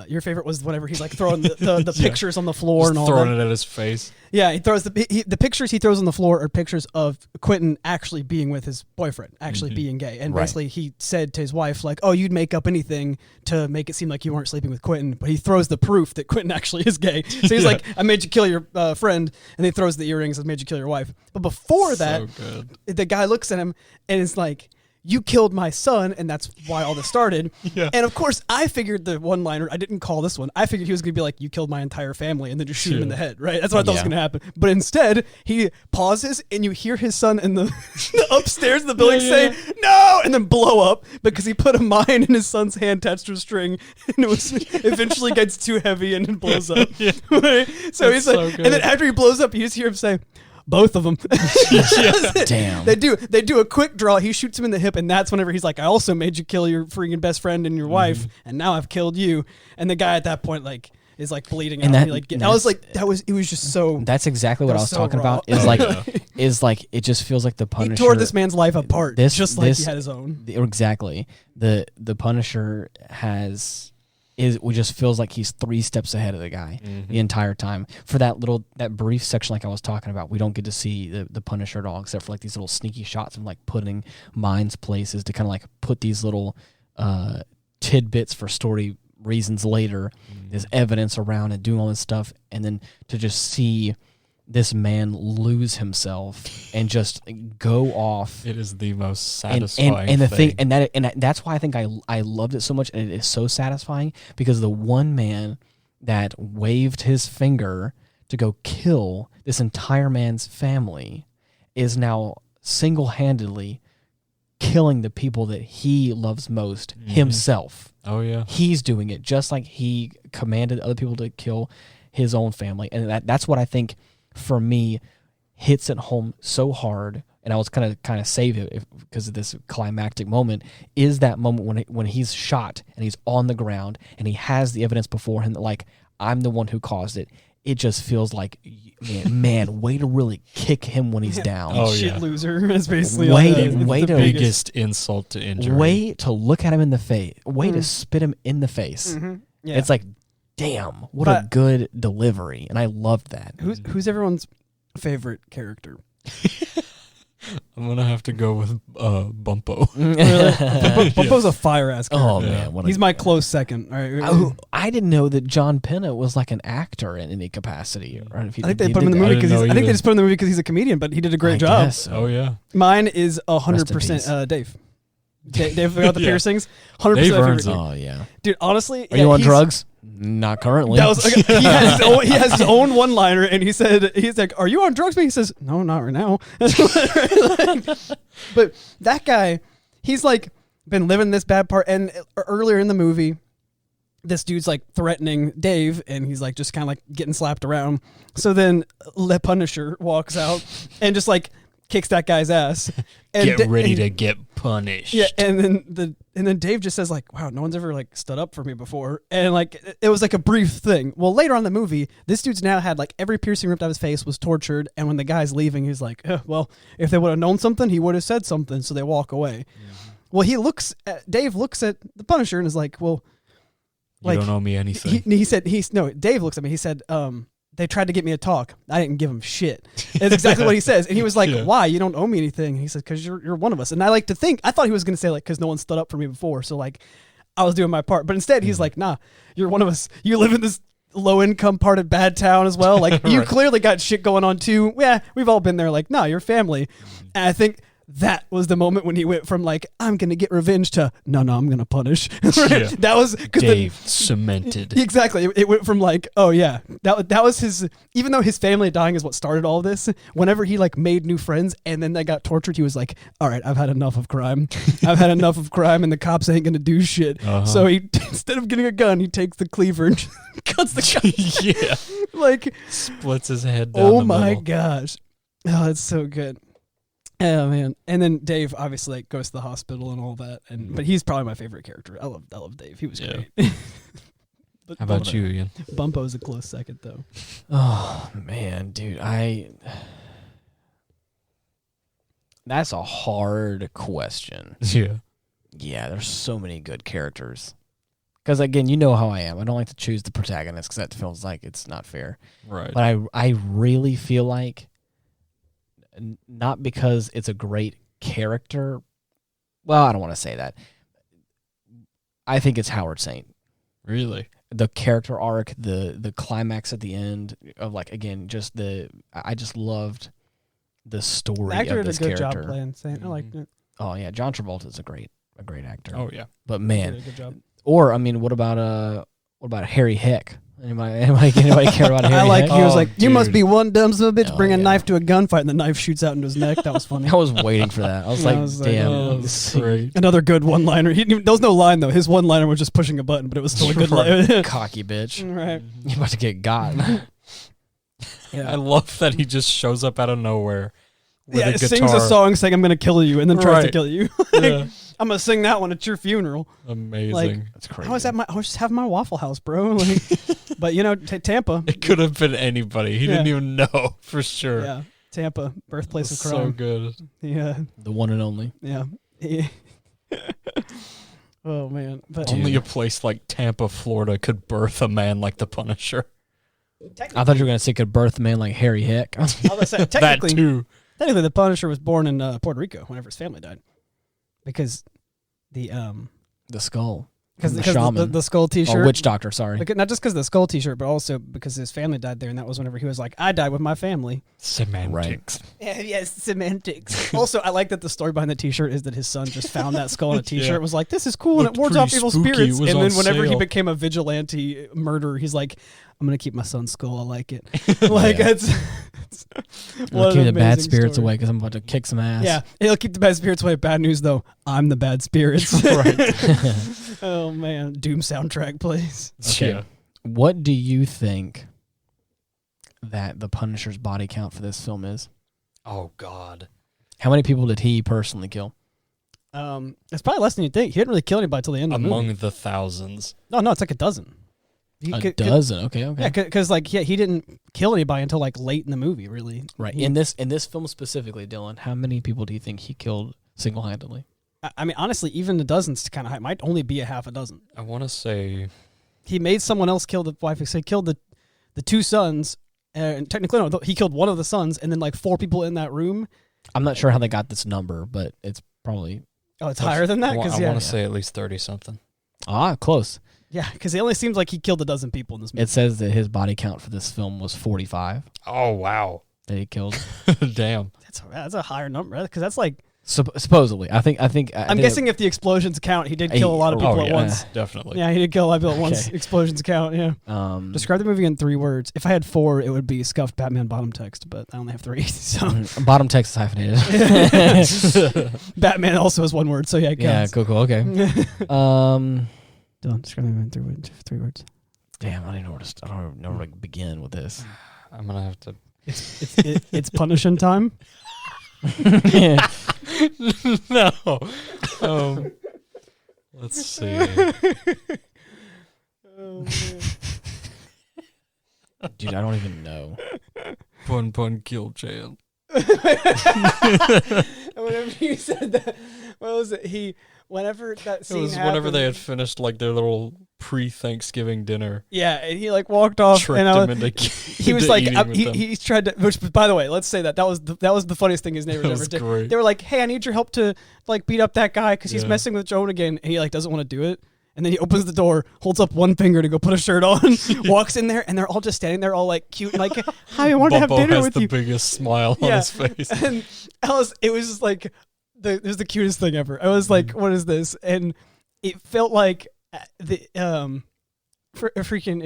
Your favorite was whenever he's like throwing the pictures on the floor Just and all throwing that. it at his face. Yeah, he throws the pictures he throws on the floor are pictures of Quentin actually being with his boyfriend, actually being gay. And basically he said to his wife, like, oh, you'd make up anything to make it seem like you weren't sleeping with Quentin. But he throws the proof that Quentin actually is gay. So he's like, I made you kill your friend. And then he throws the earrings and made you kill your wife. But before that, the guy looks at him and is like, you killed my son, and that's why all this started. Yeah. And of course, I figured the one-liner, I didn't call this one, I figured he was going to be like, you killed my entire family, and then just shoot him in the head, right? That's what I thought was going to happen. But instead, he pauses, and you hear his son in the upstairs of the building say, no, and then blow up, because he put a mine in his son's hand attached to a string, and it was eventually gets too heavy, and it blows up. Right? So he's like, and then after he blows up, you just hear him say, both of them. Damn. They do a quick draw. He shoots him in the hip, and that's whenever he's like, I also made you kill your freaking best friend and your wife, and now I've killed you. And the guy at that point like is like bleeding and out. I was like, it was just so. That's exactly what I was so talking raw. about. Is like it just feels like the Punisher. He tore this man's life apart, just like he had his own. Exactly. The Punisher it just feels like he's 3 steps ahead of the guy the entire time. For that brief section like I was talking about, we don't get to see the Punisher at all, except for like these little sneaky shots of like putting mines places to kind of like put these little tidbits for story reasons later. There's evidence around and doing all this stuff, and then to just see this man lose himself and just go off. It is the most satisfying and the thing. And that's why I think I loved it so much, and it is so satisfying, because the one man that waved his finger to go kill this entire man's family is now single-handedly killing the people that he loves most himself. Oh yeah. He's doing it just like he commanded other people to kill his own family. And that's what I think, for me, hits it home so hard, and I was kind of save it because of this climactic moment, is that moment when he's shot and he's on the ground and he has the evidence before him that, like, I'm the one who caused it. It just feels like, man, way to really kick him when he's down. Oh, Shit yeah. loser is basically the biggest insult to injury. Way to look at him in the face. Way to spit him in the face. Yeah. It's like, damn, what a good delivery, and I loved that. Who's everyone's favorite character? I'm gonna have to go with Bumpo. Bumpo's a fire ass character. Oh man, he's my close second. All right. I didn't know that John Pena was like an actor in any capacity. Right? I think they put him in the movie because I think they just put him in the movie because he's a comedian, but he did a great job. Guess so. Oh yeah. Mine is 100% Dave. Dave got the piercings. 100% Dave favorite. earns it. Oh yeah, dude. Honestly, are you on drugs? Not currently. That was, he has his own one-liner, and he's like, "Are you on drugs?" But he says, "No, not right now." But that guy, he's like been living this bad part, and earlier in the movie, this dude's like threatening Dave, and he's like just kind of like getting slapped around. So then Le Punisher walks out and just like kicks that guy's ass. And get ready to get punished. Yeah, and then Dave just says like, "Wow, no one's ever like stood up for me before," and like it was like a brief thing. Well, later on in the movie, this dude's now had like every piercing ripped out of his face, was tortured, and when the guy's leaving, he's like, "Well, if they would have known something, he would have said something." So they walk away. Well, Dave looks at the Punisher and is like, "Well, you don't owe me anything." Dave looks at me. He said, they tried to get me to talk. I didn't give him shit. That's exactly what he says. And he was like, "Why? You don't owe me anything." And he said, "Because you're one of us." And I like to think, I thought he was going to say like, "Because no one stood up for me before. So like, I was doing my part." But instead he's like, "Nah, you're one of us. You live in this low income part of bad town as well. Like you clearly got shit going on too. Yeah, we've all been there. Like, no, you're family." And I think that was the moment when he went from like, "I'm going to get revenge" to no, I'm going to punish. That was Dave cemented. Exactly. It went from like, oh yeah, that was his, even though his family dying is what started all this, whenever he like made new friends and then they got tortured, he was like, "All right, I've had enough of crime. I've had enough of crime and the cops ain't going to do shit." So he, instead of getting a gun, he takes the cleaver and cuts the gun. Like splits his head down the middle. My gosh. Oh, it's so good. Oh man. And then Dave obviously like goes to the hospital and all that, but he's probably my favorite character. I love Dave. He was great. But how about you, Ian? Bumpo's a close second though. Oh man, dude, that's a hard question. Yeah. Yeah, there's so many good characters. Because again, you know how I am. I don't like to choose the protagonist because that feels like it's not fair. Right. But I really feel like, not because it's a great character. Well, I don't want to say that. I think it's Howard Saint. Really? The character arc, the climax at the end of I just loved the story The actor of this did a good character. job playing Saint. I liked it. Oh yeah, John Travolta is a great actor. Oh yeah. But He man, did a good job. or I mean, what about Harry Heck? Anybody care about Harry I like. Heck? He was Oh, like, "You must dude. be one dumb son of a bitch. Oh, Bring a yeah. knife to a gunfight, and the knife shoots out into his neck." That was funny. I was waiting for that. I was Yeah, like, I was like, damn. Oh, this- that's great. Another good one-liner. There was no line though. His one-liner was just pushing a button, but it was still a good line. cocky bitch. Right. You're about to get got. I love that he just shows up out of nowhere. With Yeah, a guitar. sings a song saying "I'm gonna kill you" and then tries to Right. kill you. Yeah. I'm gonna sing that one at your funeral. Amazing. That's crazy. I was just having my Waffle House, bro. Like, but you know, Tampa. It could have been anybody. He didn't even know for sure. Yeah, Tampa, birthplace of So crime. good. Yeah, the one and only. yeah. Oh man, but Dude. Only a place like Tampa, Florida could birth a man like the Punisher. I thought you were gonna say could birth a man like Harry Heck. I was gonna say, That technically, too. the Punisher was born in Puerto Rico whenever his family died, because the skull. because The shaman. the skull Or T-shirt. witch doctor. Sorry. Not just because of the skull T-shirt, but also because his family died there, and that was whenever he was like, "I died with my family." Semantics. Yeah, yes, semantics. Also, I like that the story behind the T-shirt is that his son just found that skull on a T-shirt. Yeah. Was like, "This is cool," and it Looked wards off pretty evil spooky. spirits. It was And then on whenever he sale. became a vigilante murderer, he's like, "I'm gonna keep my son's skull. I like it." Like Yeah. it's I'll what keep an the bad amazing spirits story. away because I'm about to kick some ass. Yeah, it'll keep the bad spirits away. Bad news though, I'm the bad spirits. Right. Oh man, Doom soundtrack plays. Okay. Yeah. What do you think that the Punisher's body count for this film is? Oh God. How many people did he personally kill? It's probably less than you think. He didn't really kill anybody till the end of the movie. Among the thousands. No, it's like a dozen. A dozen. Okay. Yeah, because he didn't kill anybody until like late in the movie, really. Right. He- In this film specifically, Dylan, how many people do you think he killed single-handedly? I mean, honestly, even the dozens kind of might only be a half a dozen. I want to say He made someone else kill the wife. He killed the two sons, and technically no, he killed one of the sons, and then like 4 people in that room. I'm not sure how they got this number, but it's probably Oh, it's higher than that I because want to say at least 30 something. close. yeah, because it only seems like he killed a dozen people in this movie. It says that his body count for this film was 45 Oh wow. that he killed. Damn. That's a higher number because that's like Supposedly, I think. I'm guessing if the explosions count, he did kill a lot of people Oh at yeah, once. definitely. Yeah, he did kill a lot of people at once. Okay. Explosions count. Yeah. Describe the movie in 3 words. If I had 4, it would be scuffed Batman bottom text, but I only have 3. So bottom text is hyphenated. Batman also has 1 word. So yeah, it Yeah, counts. cool. Okay. Dylan, describe the movie in 3 words. Damn, I don't know where to begin with this. I'm gonna have to. It's punishing time. No. Let's see. Oh man. Dude, I don't even know. Pun kill Chan. Whenever you said that, what was it? Whenever that It scene was happened, whenever they had finished like their little pre-Thanksgiving dinner. yeah, and he like walked off, Tricked and him into he was like, eating with them. he tried to. Which, by the way, let's say that was the funniest thing his neighbors That ever was did. great. They were like, "Hey, I need your help to like beat up that guy because he's Yeah. messing with Joan again," and he like doesn't want to do it. And then he opens the door, holds up one finger to go put a shirt on, walks in there, and they're all just standing there, all like cute and like, "Hi, I want to have Bubbo dinner has with the you." biggest smile on Yeah. his face. And it was just like it was the cutest thing ever. I was like, "What is this?" And it felt like it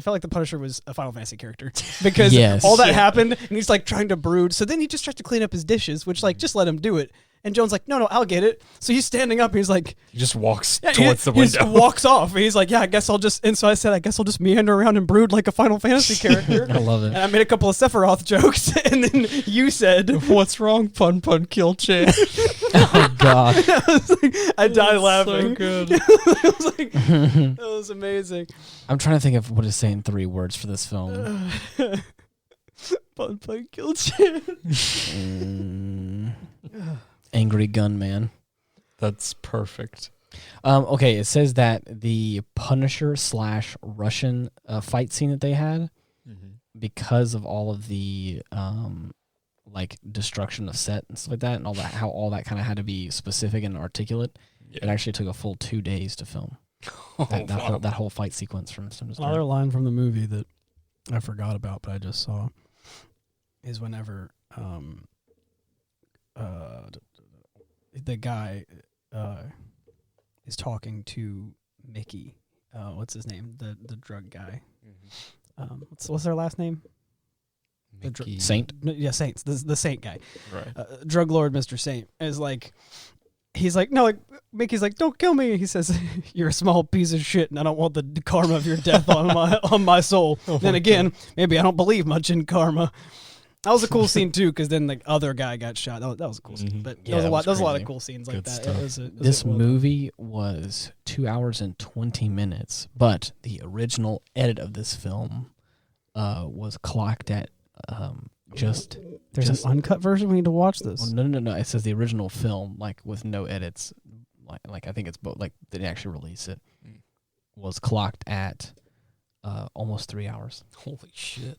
felt like the Punisher was a Final Fantasy character because Yes. all that Yeah. happened, and he's like trying to brood. So then he just tries to clean up his dishes, which like just let him do it. And Joan's like, "No, I'll get it." So he's standing up, and he's like, He just walks yeah, towards the he just window. walks off. And he's like, "Yeah, I guess I'll just." And so I said, "I guess I'll just meander around and brood like a Final Fantasy character." I love it. And I made a couple of Sephiroth jokes, and then you said, What's wrong, pun kill Chan? Oh God. I was like, I died laughing. So good. I was like, that was amazing. I'm trying to think of what to say in 3 words for this film. Fun kill Chan. Angry gunman. That's perfect. Okay, it says that the Punisher / Russian fight scene that they had, because of all of the like destruction of set and stuff like that, and all that, how all that kind of had to be specific and articulate. Yeah. It actually took a full 2 days to film that whole fight sequence from stem to start. Another line from the movie that I forgot about, but I just saw, is whenever the guy is talking to Mickey. What's his name? The drug guy. What's their last name? Saint. Yeah, Saints. The Saint guy. Right. Drug lord, Mr. Saint is like. He's like, no, like Mickey's like, don't kill me. He says, you're a small piece of shit, and I don't want the karma of your death on my soul. Then again, maybe I don't believe much in karma. That was a cool scene too, because then the other guy got shot. That was a cool scene. But there was a lot of cool scenes like that. This movie was 2 hours and 20 minutes, but the original edit of this film was clocked at There's an uncut version. We need to watch this. Oh, no. It says the original film, like with no edits, like I think it's both. Like they didn't actually release it. Was clocked at almost 3 hours. Holy shit!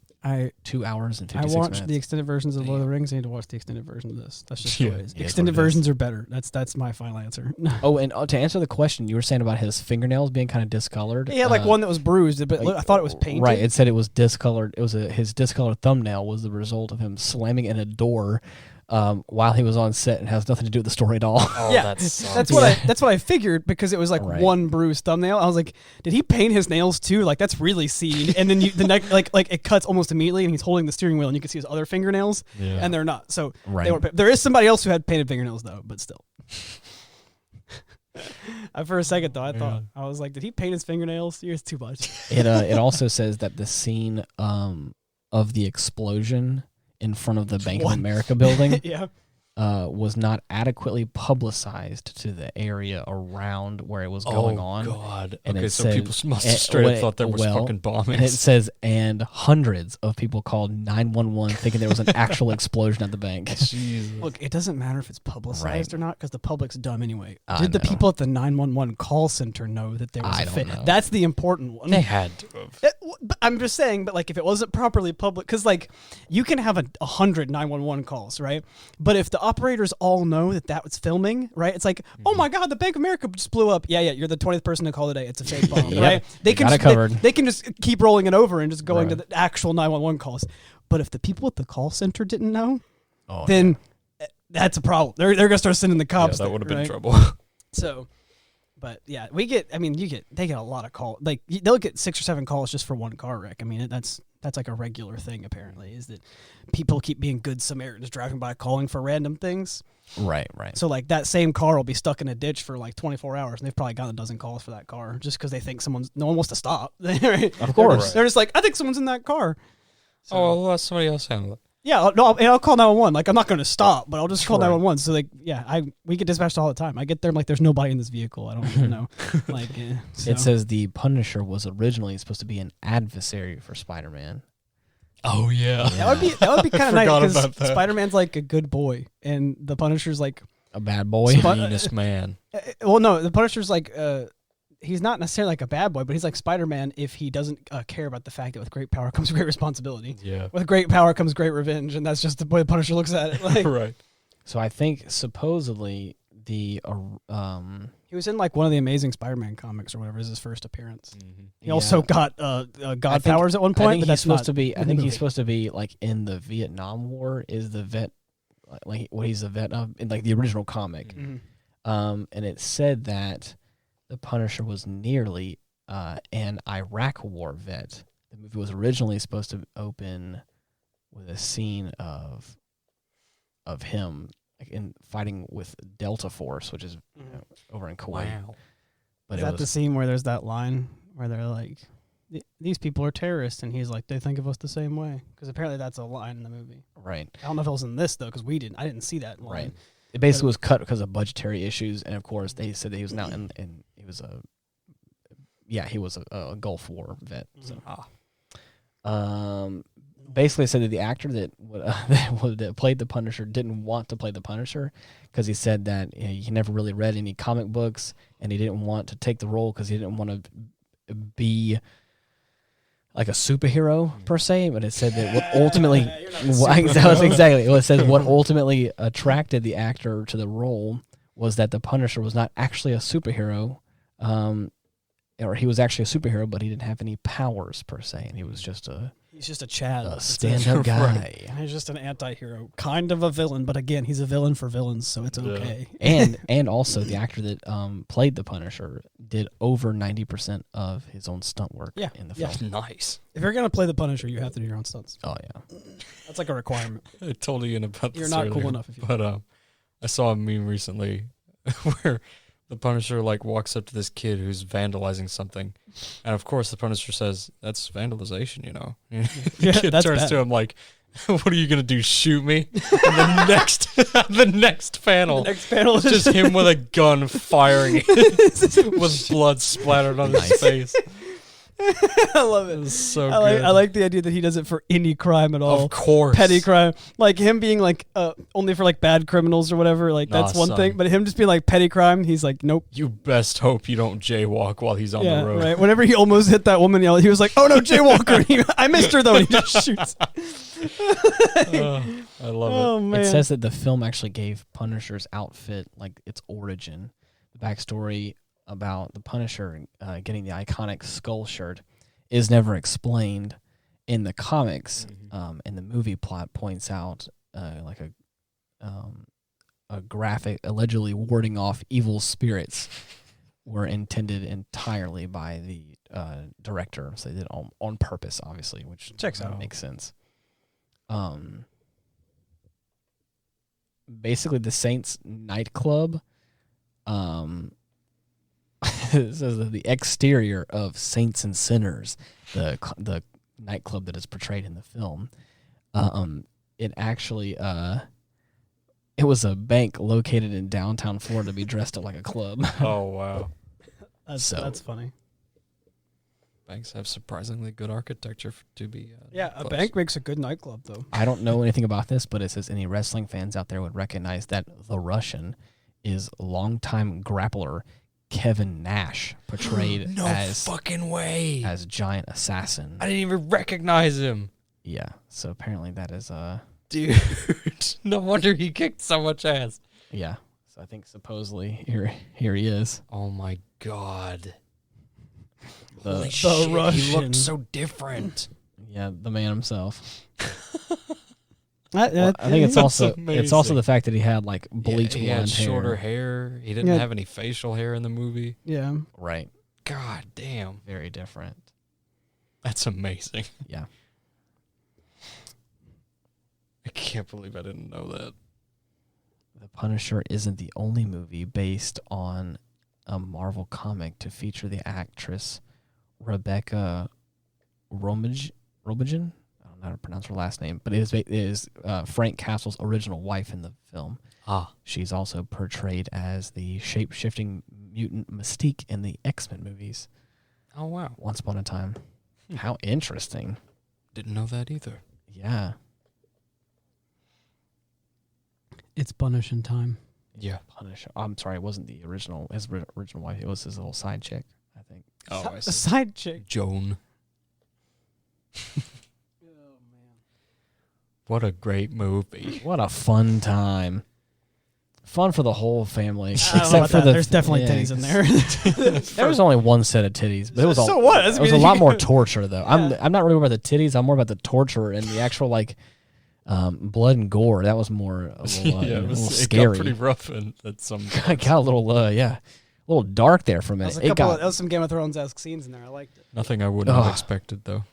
2 hours and 56 minutes. I watched the extended versions of Lord of the Rings. I need to watch the extended version of this. That's just the way it is. Yeah, extended versions are better. That's my final answer. Oh, and to answer the question, you were saying about his fingernails being kind of discolored. Yeah, like one that was bruised, but I thought it was painted. Right, it said it was discolored. It was his discolored thumbnail was the result of him slamming in a door while he was on set, and has nothing to do with the story at all. Oh, yeah, that's what I figured, because it was like one bruised thumbnail. I was like, did he paint his nails too? Like that's really seen. And then the neck, like it cuts almost immediately, and he's holding the steering wheel, and you can see his other fingernails, and they're not. So they were. There is somebody else who had painted fingernails though, but still. For a second though, I was like, did he paint his fingernails? It's too much. It also says that the scene of the explosion in front of the Bank of America building was not adequately publicized to the area around where it was going on. Oh, God. And okay, so people must have straight up thought there was fucking bombings. And it says, and hundreds of people called 911 thinking there was an actual explosion at the bank. Jesus. Look, it doesn't matter if it's publicized or not, because the public's dumb anyway. Did the people at the 911 call center know that there was I don't know. That's the important one. They had to have. I'm just saying, but like if it wasn't properly public, because like you can have 100 911 calls, right? But if the operators all know that was filming, right? It's like, oh my God, the Bank of America just blew up. Yeah, you're the 20th person to call today. It's a fake bomb, right? They can just keep rolling it over and just going to the actual 911 calls. But if the people at the call center didn't know, then that's a problem. They're gonna start sending the cops. Yeah, that would have been trouble. So. But yeah, they get a lot of calls. Like they'll get 6 or 7 calls just for one car wreck. I mean, that's like a regular thing apparently, is that people keep being good Samaritans driving by calling for random things. Right. So like that same car will be stuck in a ditch for like 24 hours, and they've probably gotten a dozen calls for that car just because they think no one wants to stop. Of course. They're just like, I think someone's in that car. So, I'll let somebody else handle it. Yeah, I'll call 911. Like, I'm not going to stop, but I'll just call 911. So, like, yeah, we get dispatched all the time. I get there, I'm like, there's nobody in this vehicle. I don't even know. Like, so. It says the Punisher was originally supposed to be an adversary for Spider-Man. Oh yeah, that would be kind of nice, because Spider-Man's like a good boy, and the Punisher's like a bad boy, meanest man. Well, no, the Punisher's like he's not necessarily like a bad boy, but he's like Spider-Man if he doesn't care about the fact that with great power comes great responsibility. Yeah. With great power comes great revenge, and that's just the way the Punisher looks at it. Like, right. So I think supposedly the he was in like one of the Amazing Spider-Man comics or whatever is his first appearance. Mm-hmm. He also got God powers at one point, but that's supposed to be. I think he's supposed to be like in the Vietnam War. Is the vet like what he's the vet of in like the original comic? Mm-hmm. And it said that the Punisher was nearly an Iraq War vet. The movie was originally supposed to open with a scene of him like in fighting with Delta Force, which is over in Kuwait. Wow. But is that the scene where there's that line where they're like, these people are terrorists, and he's like, they think of us the same way? Because apparently that's a line in the movie. Right. I don't know if it was in this though, because I didn't see that line. Right. It basically was cut because of budgetary issues, and of course they said that he was now in he was a Gulf War vet. So. basically said that the actor that played the Punisher didn't want to play the Punisher because he said that he never really read any comic books and he didn't want to take the role because he didn't want to be like a superhero per se. But it said that what ultimately exactly it says what ultimately attracted the actor to the role was that the Punisher was not actually a superhero. Or he was actually a superhero, but he didn't have any powers per se, and he was just he's just a Chad, a stand-up guy. He's just an anti-hero, kind of a villain, but again, he's a villain for villains, so it's okay. And also the actor that played the Punisher did over 90% of his own stunt work in the film. Yeah. Nice. If you're gonna play the Punisher, you have to do your own stunts. Oh yeah, that's like a requirement. I told you about this. You're not earlier, cool enough if you. But I saw a meme recently where the Punisher walks up to this kid who's vandalizing something, and of course the Punisher says, "That's vandalization," you know. The kid turns to him like, "What are you gonna do? Shoot me?" And the next panel is just him with a gun firing with blood splattered on his face. I love it. It's so good. good. I like the idea that he does it for any crime at all. Of course. Petty crime. Like him being like only for like bad criminals or whatever. Like that's one thing. But him just being like petty crime, he's like, nope. You best hope you don't jaywalk while he's on the road. Right. Whenever he almost hit that woman, he was like, oh no, jaywalker. I missed her though. And he just shoots. I love it. Man. It says that the film actually gave Punisher's outfit like its origin. The backstory about the Punisher getting the iconic skull shirt is never explained in the comics, and the movie plot points out like a graphic allegedly warding off evil spirits were intended entirely by the director, so they did it on purpose, obviously, which checks out. Makes sense. Basically, the Saints nightclub. It says that the exterior of Saints and Sinners, the nightclub that is portrayed in the film, it actually it was a bank located in downtown Florida to be dressed up like a club. Oh wow, that's funny. Banks have surprisingly good architecture to be. A bank makes a good nightclub though. I don't know anything about this, but it says any wrestling fans out there would recognize that the Russian is longtime grappler Kevin Nash, portrayed as fucking way as Giant Assassin. I didn't even recognize him. Yeah, so apparently that is dude. No wonder he kicked so much ass. Yeah, so I think supposedly here he is. Oh my god, the Russian. He looked so different. Yeah, the man himself. I think it's also amazing. the fact that he had like bleach he blonde had hair. shorter hair. He didn't have any facial hair in the movie. Yeah, right. God damn, very different. That's amazing. Yeah, I can't believe I didn't know that. The Punisher isn't the only movie based on a Marvel comic to feature the actress Rebecca Romijn. I don't know how to pronounce her last name, but it is Frank Castle's original wife in the film. She's also portrayed as the shape-shifting mutant Mystique in the X-Men movies. Oh, wow. Once upon a time. How interesting. Didn't know that either. Yeah. It's Punisher time. Yeah. Punisher. I'm sorry, it wasn't his original wife. It was his little side chick, I think. Oh, A side chick. Joan. What a great movie. What a fun time. Fun for the whole family. Except for there's definitely titties in there. There was only one set of titties, but it was so what? It was a lot more torture though. Yeah. I'm not really worried about the titties. I'm more about the torture and the actual blood and gore. That was more a little scary. It got pretty rough at some point. It got a little a little dark there for a minute. That was some Game of Thrones-esque scenes in there. I liked it. Nothing I wouldn't have expected though.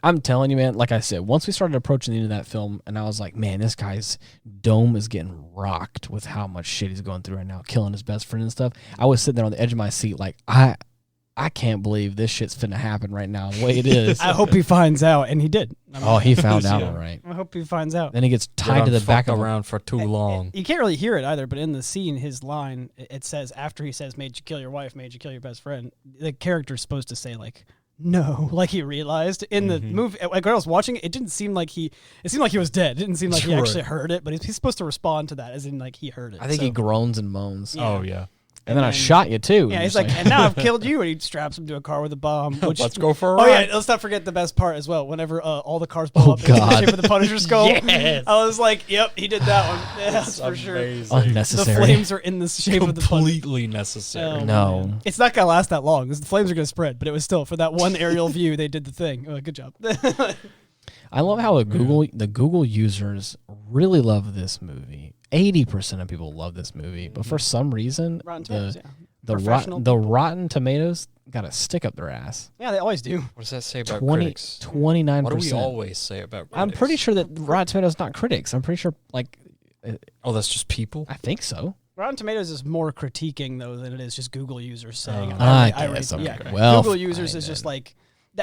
I'm telling you, man, like I said, once we started approaching the end of that film, and I was like, man, this guy's dome is getting rocked with how much shit he's going through right now, killing his best friend and stuff. I was sitting there on the edge of my seat like, I can't believe this shit's finna happen right now, the way it is. I hope he finds out, and he did. He found out, all right. I hope he finds out. Then he gets tied to the back of around for too long. You can't really hear it either, but in the scene, his line, it says, after he says, made you kill your wife, made you kill your best friend, the character's supposed to say, like, no, like he realized in the movie. Like when I was watching it, it didn't seem like it seemed like he was dead. It didn't seem like he actually heard it, but he's supposed to respond to that as in like he heard it. I think he groans and moans. Oh yeah. And then I shot you too. Yeah, he's like, and now I've killed you, and he straps him to a car with a bomb. Which, Let's go for a Oh ride. yeah, let's not forget the best part as well. Whenever all the cars blow up in the God. shape of the Punisher skull, Yes. I was like, yep, he did that one. Yeah, that's for sure. Amazing. Unnecessary. The flames are in the shape of the Punisher. Completely necessary. Oh, No. man. It's not gonna last that long. The flames are gonna spread, but it was still for that one aerial view. They did the thing. Oh, good job. I love how the Google users really love this movie. 80% of people love this movie, but for some reason, Rotten Tomatoes, yeah. the Professional Rotten Tomatoes got a stick up their ass. Yeah, they always do. What does that say about 29%. critics? What do we always say about critics? I'm pretty sure that Rotten Tomatoes is not critics. I'm pretty sure, like, Oh, that's just people? I think so. Rotten Tomatoes is more critiquing though than it is just Google users saying. Oh. I rate- guess, okay. yeah. Well, Google users is just like.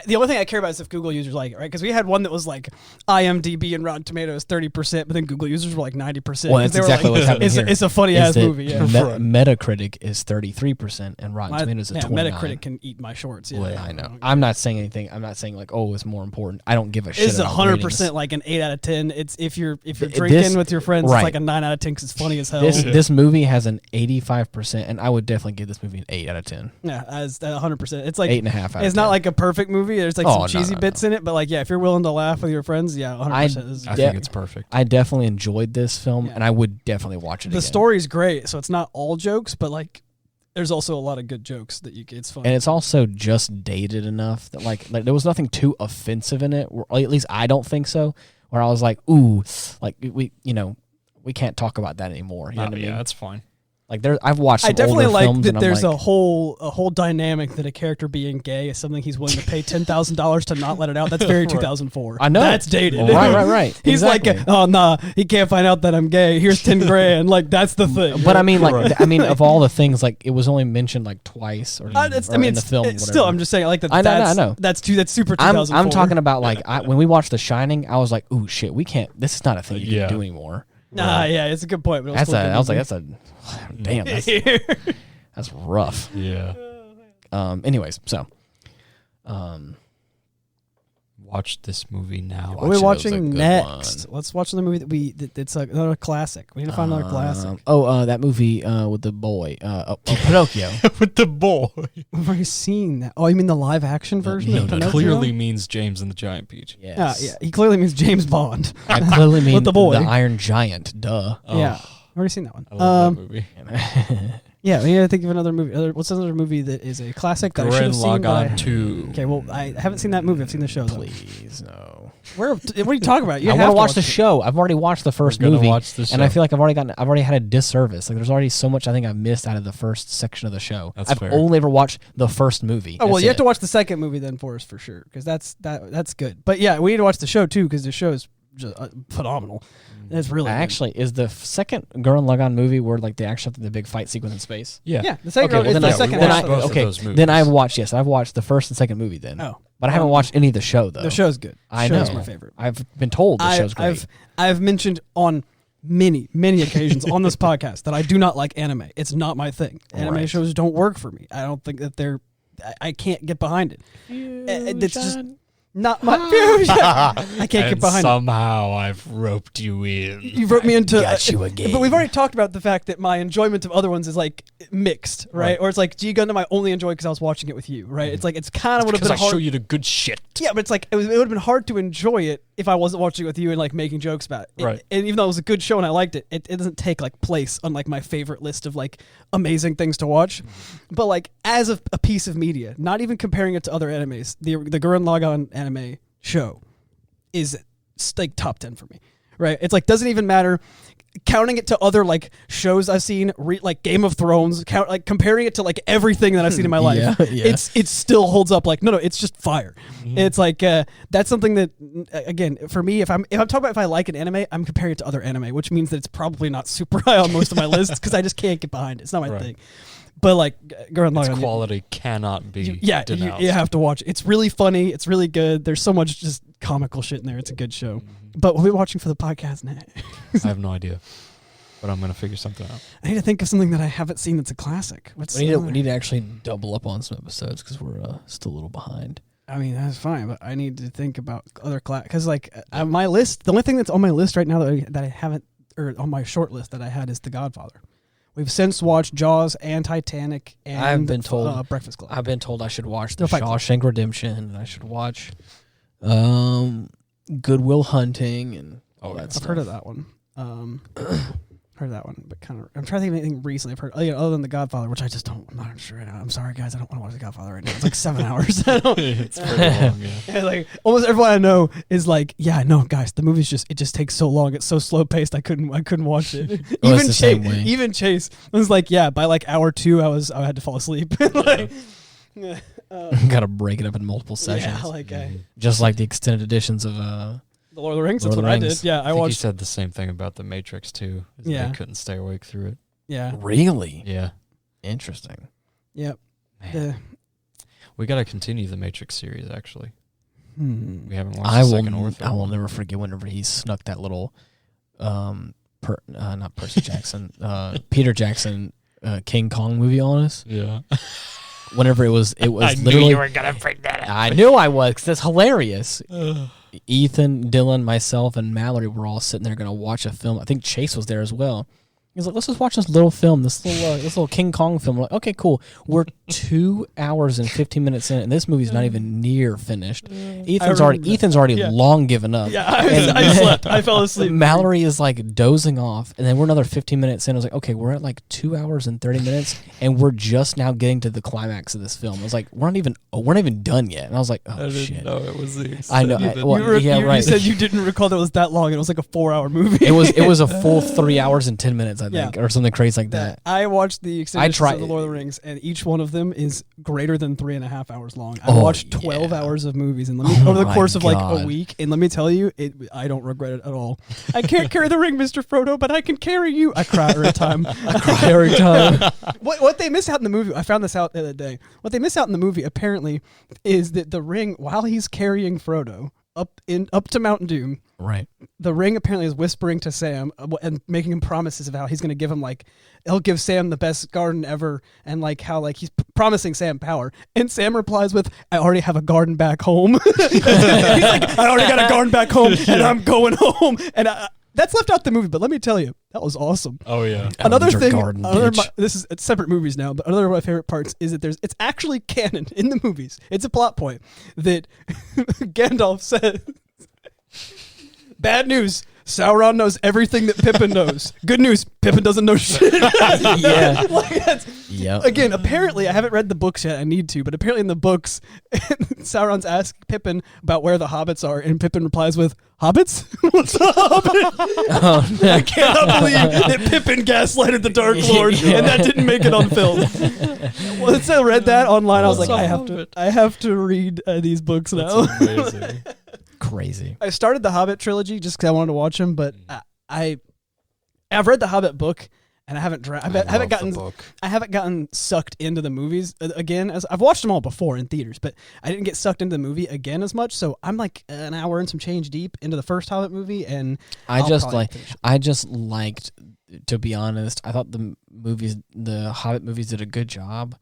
The only thing I care about is if Google users like it, right? Because we had one that was like IMDb and Rotten Tomatoes 30%, but then Google users were like 90%. Well, that's exactly what's happening here. It's a funny ass movie. Yeah. Metacritic is 33% and Rotten Tomatoes is 29%. Metacritic can eat my shorts. Yeah, Well, I know. I'm not saying anything. I'm not saying like, oh, it's more important. I don't give a shit. It's about 100% ratings. like an 8 out of 10. It's if you're drinking This- with your friends, right. it's like a 9 out of 10 because it's funny as hell. This movie has an 85%, and I would definitely give this movie an 8 out of 10. Yeah, as 100%. It's like 8.5 out of 10. It's not like a perfect movie. There's like Oh, some cheesy bits in it, but like yeah, if you're willing to laugh with your friends, yeah, 100%. This is I Yeah. think it's perfect. I definitely enjoyed this film, Yeah. and I would definitely watch it the again. story's great, so it's not all jokes, but like there's also a lot of good jokes that it's fun. And it's also just dated enough that like there was nothing too offensive in it, or at least I don't think so, where I was like, ooh, like we can't talk about that anymore. You know what I mean? Yeah, that's fine. Like I've watched some I definitely older like films that and I'm there's like, a whole dynamic that a character being gay is something he's willing to pay $10,000 to not let it out. That's very 2004. I know. That's dated. Right. He's Exactly. like, oh nah, he can't find out that I'm gay. Here's 10 grand. Like that's the thing. But I mean, like, of all the things, like, it was only mentioned like twice or, I or mean, in the film. it's still, I'm just saying, like that. I know, That's, I know. That's super 2004. I'm talking about like when we watched The Shining, I was like, ooh, shit, we can't. This is not a thing you Yeah. can do anymore. Nah, yeah, it's a good point. But it was still a good I was like, movie. damn, that's rough. Yeah. Anyways, so, Watch this movie now. What are we Watch it, it was a watching good next? one. Let's watch the movie it's another classic. We need to find another classic. That movie with the boy, Pinocchio. With the boy. We've already seen that. Oh, you mean the live action version? no, of no, Pinocchio? Clearly means James and the Giant Peach. Yes. Yeah. He clearly means James Bond. I clearly mean With the boy. Iron Giant. Duh. Oh, Yeah, I've already seen that one. I love that movie. Yeah, we gotta think of another movie. What's another movie that is a classic that I should have seen? Gurren but I- Lagann 2. Okay, well, I haven't seen that movie. I've seen the show. Though. Please, no. What are you talking about? You I have want to to watch the show. I've already watched the first We're gonna movie, watch the and I show. feel like I've already had a disservice. Like there's already so much I think I've missed out of the first section of the show. That's I've fair. only ever watched the first movie. Oh well, That's you have it. to watch the second movie then for us for sure, because that's good. But yeah, we need to watch the show too because the show is just phenomenal. It's really good. Actually, is the second Gurren Lagann movie where like they actually have the big fight sequence in space? Yeah, the second Okay, well, is then the I- second then half. I- of the both show. of those movies. Then I've watched the first and second movie then. Oh, But I haven't watched any of the show though. the show's good. I Show's know. my favorite. I've been told the show's great. I've mentioned on many occasions on this podcast that I do not like anime. It's not my thing. Anime Right. shows don't work for me. I don't think that I can't get behind it. It's just not my fusion. I can't get behind it. Somehow I've roped you in. You wrote me into got you again. But we've already talked about the fact that my enjoyment of other ones is like mixed, right? Or it's like G Gundam I only enjoy because I was watching it with you, right? It's like it's kind of would have Because been I hard. show you the good shit. Yeah, but it's like it would have been hard to enjoy it if I wasn't watching it with you and like making jokes about it. Right. And even though it was a good show and I liked it, it doesn't take like place on like my favorite list of like amazing things to watch. But like as a piece of media, not even comparing it to other animes, the Gurren Lagann anime show is like top 10 for me, right? It's like doesn't even matter counting it to other like shows I've seen, like Game of Thrones, comparing it to like everything that I've seen in my life. Yeah. It still holds up. Like no, it's just fire. It's like that's something that again for me, if I'm talking about if I like an anime, I'm comparing it to other anime, which means that it's probably not super high on most of my lists because I just can't get behind it. It's not my thing. But like Gurren Its Lagann, quality cannot be denounced. you have to watch it. It's really funny. It's really good. There's so much just comical shit in there. It's a good show. But we'll be watching for the podcast now. I have no idea. But I'm going to figure something out. I need to think of something that I haven't seen that's a classic. We need to actually double up on some episodes because we're still a little behind. I mean, that's fine, but I need to think about other class because, like, my list. The only thing that's on my list right now that I haven't, or on my short list that I had, is The Godfather. We've since watched Jaws and Titanic, and I've been told Breakfast Club. I've been told I should watch The No, Fight Club. Shawshank Redemption, and I should watch Goodwill Hunting, and all that stuff. I've heard of that one. Heard that one, but kind of. I'm trying to think of anything recently I've heard. Other than The Godfather, which I just don't. I'm not sure right now. I'm sorry, guys. I don't want to watch The Godfather right now. It's like 7 hours. It's pretty long, yeah. Yeah, like almost everyone I know is like, yeah, no, guys, the movie's it just takes so long. It's so slow paced. I couldn't watch it. Well, it's the same way. Even Chase was like, yeah, by like hour 2, I had to fall asleep. Like, Gotta break it up in multiple sessions. yeah, like Just like the extended editions of The Lord of the Rings. Lord That's of what the I Rings. did. Yeah, I think you watched. said the same thing about The Matrix too. Is Yeah. They couldn't stay awake through it. Yeah. Really Yeah. interesting. Yep. Man. We got to continue the Matrix series, actually. We haven't watched I the second or third. will. I will never forget whenever he snuck that little, not Percy Jackson, Peter Jackson, King Kong movie on us. Yeah. Whenever it was I literally. knew you were going to bring that up. I knew I was, 'cause that's hilarious. Ethan, Dylan, myself, and Mallory were all sitting there going to watch a film. I think Chase was there as well. He was like, let's just watch this little film, this little King Kong film. We're like, okay, cool. We're 2 hours and 15 minutes in, and this movie's not even near finished. Ethan's already Yeah. long given up. Yeah, I slept. I fell asleep. Mallory is like dozing off, and then we're another 15 minutes in. I was like, okay, we're at like 2 hours and 30 minutes, and we're just now getting to the climax of this film. I was like, we're not even done yet. And I was like, oh shit. No, it was the. I know. You said you didn't recall that it was that long. And it was like a 4-hour movie. It was a full 3 hours and 10 minutes, I think, or something crazy like that. I watched the extended of The Lord of the Rings, and each one of them is greater than 3.5 hours long. I watched 12 hours of movies, and over the course of like a week, and let me tell you, I don't regret it at all. I can't carry the ring, Mr. Frodo, but I can carry you. I cry every time. What they miss out in the movie, I found this out the other day. What they miss out in the movie, apparently, is that the ring, while he's carrying Frodo up to Mount Doom, Right. the ring apparently is whispering to Sam and making him promises of how he's going to give him he'll give Sam the best garden ever, and like how like he's promising Sam power. And Sam replies with, "I already have a garden back home." He's like, "I already got a garden back home, and I'm going home." And that's left out the movie, but let me tell you, that was awesome. Oh yeah. Another your thing, garden, it's separate movies now, but another of my favorite parts is that it's actually canon in the movies. It's a plot point that Gandalf says. Bad news. Sauron knows everything that Pippin knows. Good news. Pippin doesn't know shit. Yeah. Again, apparently, I haven't read the books yet. I need to, but apparently in the books, Sauron's asked Pippin about where the hobbits are, and Pippin replies with, "Hobbits? What's a hobbit?" I cannot believe that Pippin gaslighted the Dark Lord, and that didn't make it on film. Once I read that online, I was like, I have to read these books now. That's amazing. Crazy. I started the Hobbit trilogy just because I wanted to watch them, but I've read the Hobbit book, and I haven't gotten sucked into the movies again. As I've watched them all before in theaters, but I didn't get sucked into the movie again as much. So I'm like an hour and some change deep into the first Hobbit movie, and I just liked, to be honest, I thought the Hobbit movies did a good job.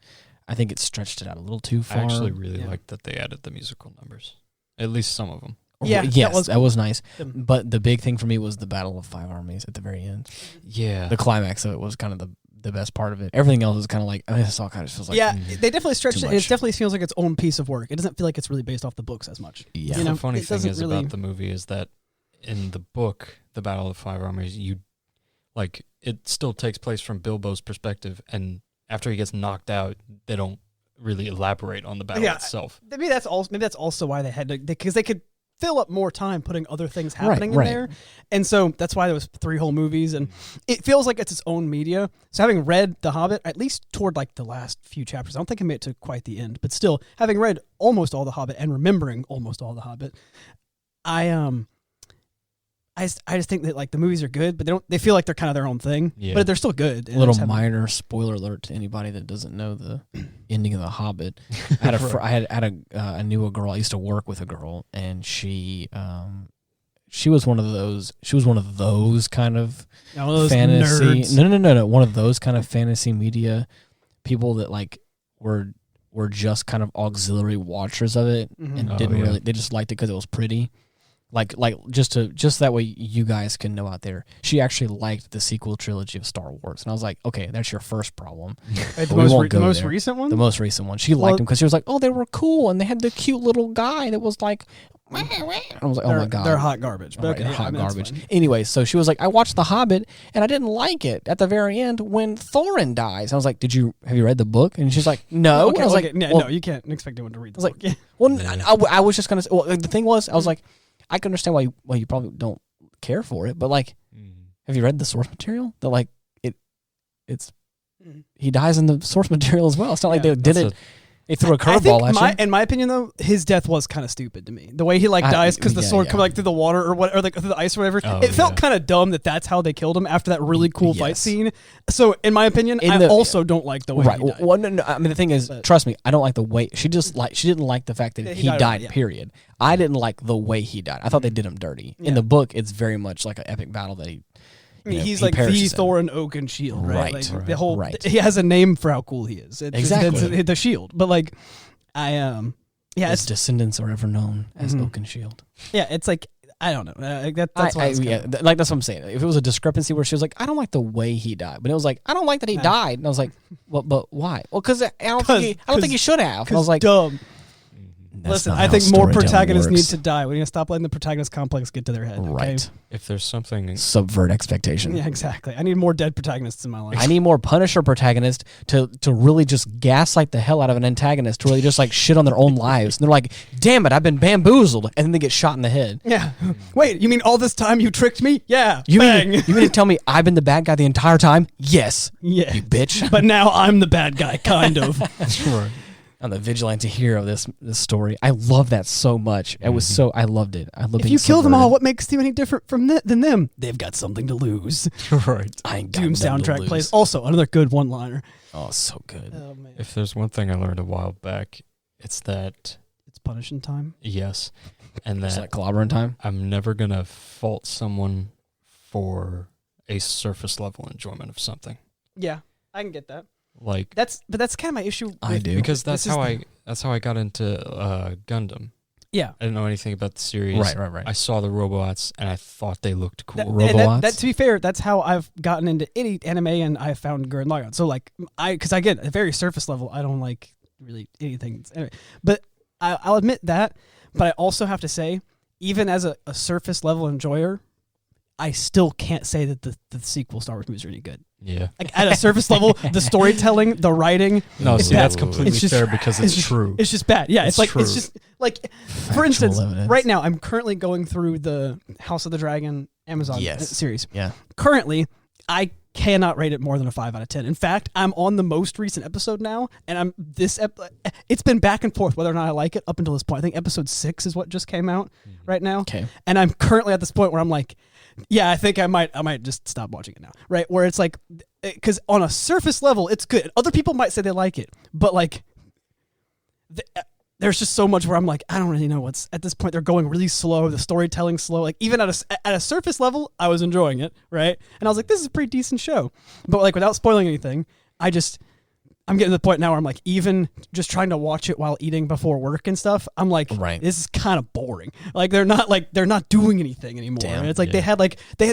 I think it stretched it out a little too far. I actually really liked that they added the musical numbers, at least some of them. Yeah, yes, that was nice. But the big thing for me was the Battle of Five Armies at the very end. Yeah. The climax of it was kind of the best part of it. Everything else is kind of like, this all kind of feels like... Yeah, they definitely stretched it. much. And it definitely feels like its own piece of work. It doesn't feel like it's really based off the books as much. Yeah. The funny thing is about the movie is that in the book, The Battle of the Five Armies, it still takes place from Bilbo's perspective, and after he gets knocked out, they don't really elaborate on the battle itself. Maybe that's also why they had to, because they could fill up more time putting other things happening in there. And so that's why there was 3 whole movies, and it feels like it's its own media. So having read The Hobbit, at least toward like the last few chapters, I don't think I made it to quite the end, but still having read almost all The Hobbit and remembering almost all The Hobbit, I just think that like the movies are good, but they feel like they're kind of their own thing, but they're still good. A little minor spoiler alert to anybody that doesn't know the ending of The Hobbit. I knew a girl. I used to work with a girl, and she was one of those. She was one of those kind of fantasy. Nerds. No. One of those kind of fantasy media people that like were were just kind of auxiliary watchers of it and didn't really. They just liked it because it was pretty. Like just that way you guys can know out there. She actually liked the sequel trilogy of Star Wars, and I was like, okay, that's your first problem. The most recent one. The most recent one. She liked them because she was like, oh, they were cool, and they had the cute little guy that was like. I was like, oh my god, they're hot garbage. Right, they're hot garbage. Anyway, so she was like, I watched The Hobbit and I didn't like it at the very end when Thorin dies. I was like, have you read the book? And she's like, no. Okay, I was like, no, you can't expect anyone to read the book. Like, well, I was just gonna. Well, the thing was, I was like, I can understand why you probably don't care for it, but like, have you read the source material? That like it's he dies in the source material as well. It's not like they did it. They threw a curveball at you. In my opinion, though, his death was kind of stupid to me. The way he dies because the sword come like through the water or what, or like through the ice or whatever. It felt kind of dumb that's how they killed him after that really cool fight scene. So, in my opinion, I also don't like the way he died. Well, no, I mean, the thing is, trust me, I don't like the way she didn't like the fact that he died. Period. I didn't like the way he died. I thought they did him dirty. In the book, it's very much like an epic battle that he. He's like the Thorin Oakenshield, right? Like the whole he has a name for how cool he is. It's the shield, but like his descendants are ever known as Oakenshield. Yeah, it's like I don't know. That's what like that's what I'm saying. If it was a discrepancy where she was like, I don't like the way he died, but it was like I don't like that he died, and I was like, well, but why? Well, because I don't think he should have. And I was like, dumb. Listen, I think more protagonists need to die. We need to stop letting the protagonist complex get to their head. Right. Okay? If there's something... Subvert expectation. Yeah, exactly. I need more dead protagonists in my life. I need more Punisher protagonists to really just gaslight the hell out of an antagonist, to really just like shit on their own lives. And they're like, damn it, I've been bamboozled. And then they get shot in the head. Yeah. Wait, you mean all this time you tricked me? Yeah. You bang. Mean to tell me I've been the bad guy the entire time? Yes. Yeah. You bitch. But now I'm the bad guy, kind of. That's right. I'm the vigilante hero of this story. I love that so much. It was I loved it. I love. If you kill them all, what makes you any different from than them? They've got something to lose. Right. Doom soundtrack plays. Also, another good one-liner. Oh, so good. Oh, man. If there's one thing I learned a while back, it's that it's punishing time. Yes, and that like clobbering time. I'm never gonna fault someone for a surface level enjoyment of something. Yeah, I can get that. Like that's kind of my issue. I do because that's how I got into Gundam. Yeah, I didn't know anything about the series. Right. I saw the robots and I thought they looked cool. That to be fair, that's how I've gotten into any anime and I found Gurren Lagann. So like because I get a very surface level. I don't like really anything. Anyway, but I'll admit that. But I also have to say, even as a surface level enjoyer, I still can't say that the sequel Star Wars movies are any good. Yeah. Like at a surface level, the storytelling, the writing. No, see, bad. that's completely fair because it's true. It's just bad. Yeah, it's just like, for instance, evidence. right now I'm currently going through the House of the Dragon Amazon series. Yeah. Currently, I cannot rate it more than a 5 out of 10. In fact, I'm on the most recent episode now, and it's been back and forth whether or not I like it up until this point. I think episode 6 is what just came out right now. Okay. And I'm currently at this point where I'm like, yeah, I think I might just stop watching it now, right? Where it's like, because on a surface level, it's good. Other people might say they like it, but like, there's just so much where I'm like, I don't really know what's at this point. They're going really slow. The storytelling's slow. Like even at a surface level, I was enjoying it, right? And I was like, this is a pretty decent show. But like without spoiling anything, I'm getting to the point now where I'm like, even just trying to watch it while eating before work and stuff, I'm like, this is kind of boring. Like they're not doing anything anymore. Damn, and it's like they had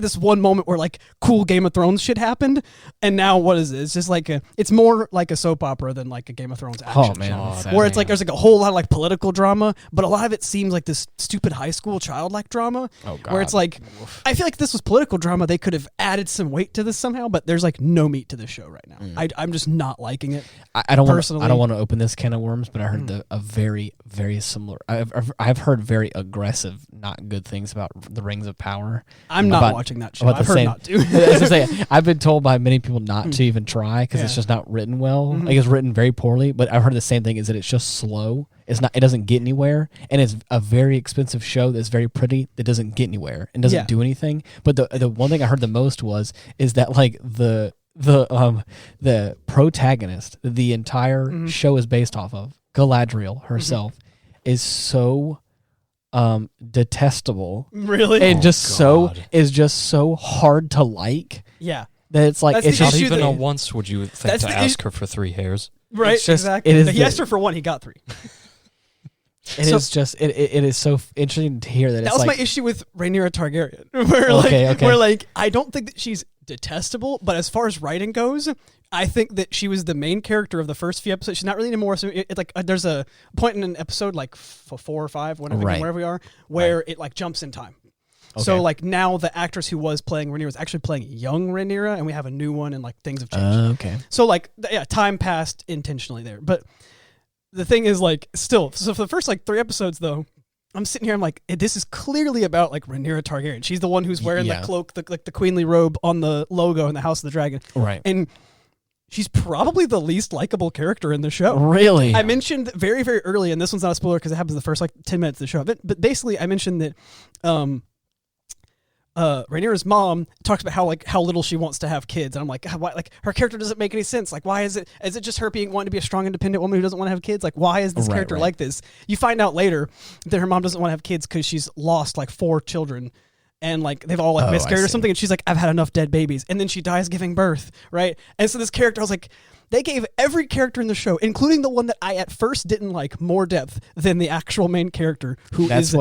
this one moment where like cool Game of Thrones shit happened, and now what is it? It's just like it's more like a soap opera than like a Game of Thrones action. Oh man, where it's like there's like a whole lot of like political drama, but a lot of it seems like this stupid high school childlike drama. Oh god. Where it's like, I feel like if this was political drama, they could have added some weight to this somehow, but there's like no meat to this show right now. I'm just not liking it. I don't want to open this can of worms, but I heard a very, very similar. I've heard very aggressive, not good things about the Rings of Power. I'm not watching that show. I've heard not to. As I say, I've been told by many people not to even try because it's just not written well. Like it's written very poorly. But I've heard the same thing: is that it's just slow. It's not. It doesn't get anywhere, and it's a very expensive show that's very pretty that doesn't get anywhere and doesn't do anything. But the one thing I heard the most is that like the protagonist the entire show is based off of, Galadriel herself, is so detestable, really, and is just so hard to like. Yeah, that it's like that's it's not just even a once would you think to ask her for 3 hairs. Right, It's just- exactly. it is He the- asked her for 1, he got 3. It is just it is so interesting to hear that. That It's was like, my issue with Rhaenyra Targaryen. Where Okay, okay. where like I don't think that she's detestable, but as far as writing goes, I think that she was the main character of the first few episodes. She's not really anymore. So there's a point in an episode like 4 or 5, wherever we are, where it like jumps in time. So Okay. like now the actress who was playing Rhaenyra is actually playing young Rhaenyra, and we have a new one, and like things have changed. okay. So like time passed intentionally there, but the thing is like still. So for the first like 3 episodes though, I'm sitting here. I'm like, this is clearly about like Rhaenyra Targaryen. She's the one who's wearing Yeah. the cloak, the queenly robe on the logo in the House of the Dragon, Right. and she's probably the least likable character in the show. Really? I mentioned very, very early, and this one's not a spoiler because it happens the first like 10 minutes of the show. But basically, I mentioned that Rhaenyra's mom talks about how little she wants to have kids, and I'm like, why, like her character doesn't make any sense. Like, why is it just her wanting to be a strong, independent woman who doesn't want to have kids? Like, why is this character like this? You find out later that her mom doesn't want to have kids because she's lost like 4 children. And like they've all like miscarried or something, and she's like, I've had enough dead babies, and then she dies giving birth, right? And so this character, I was like, they gave every character in the show, including the one that I at first didn't like, more depth than the actual main character, who is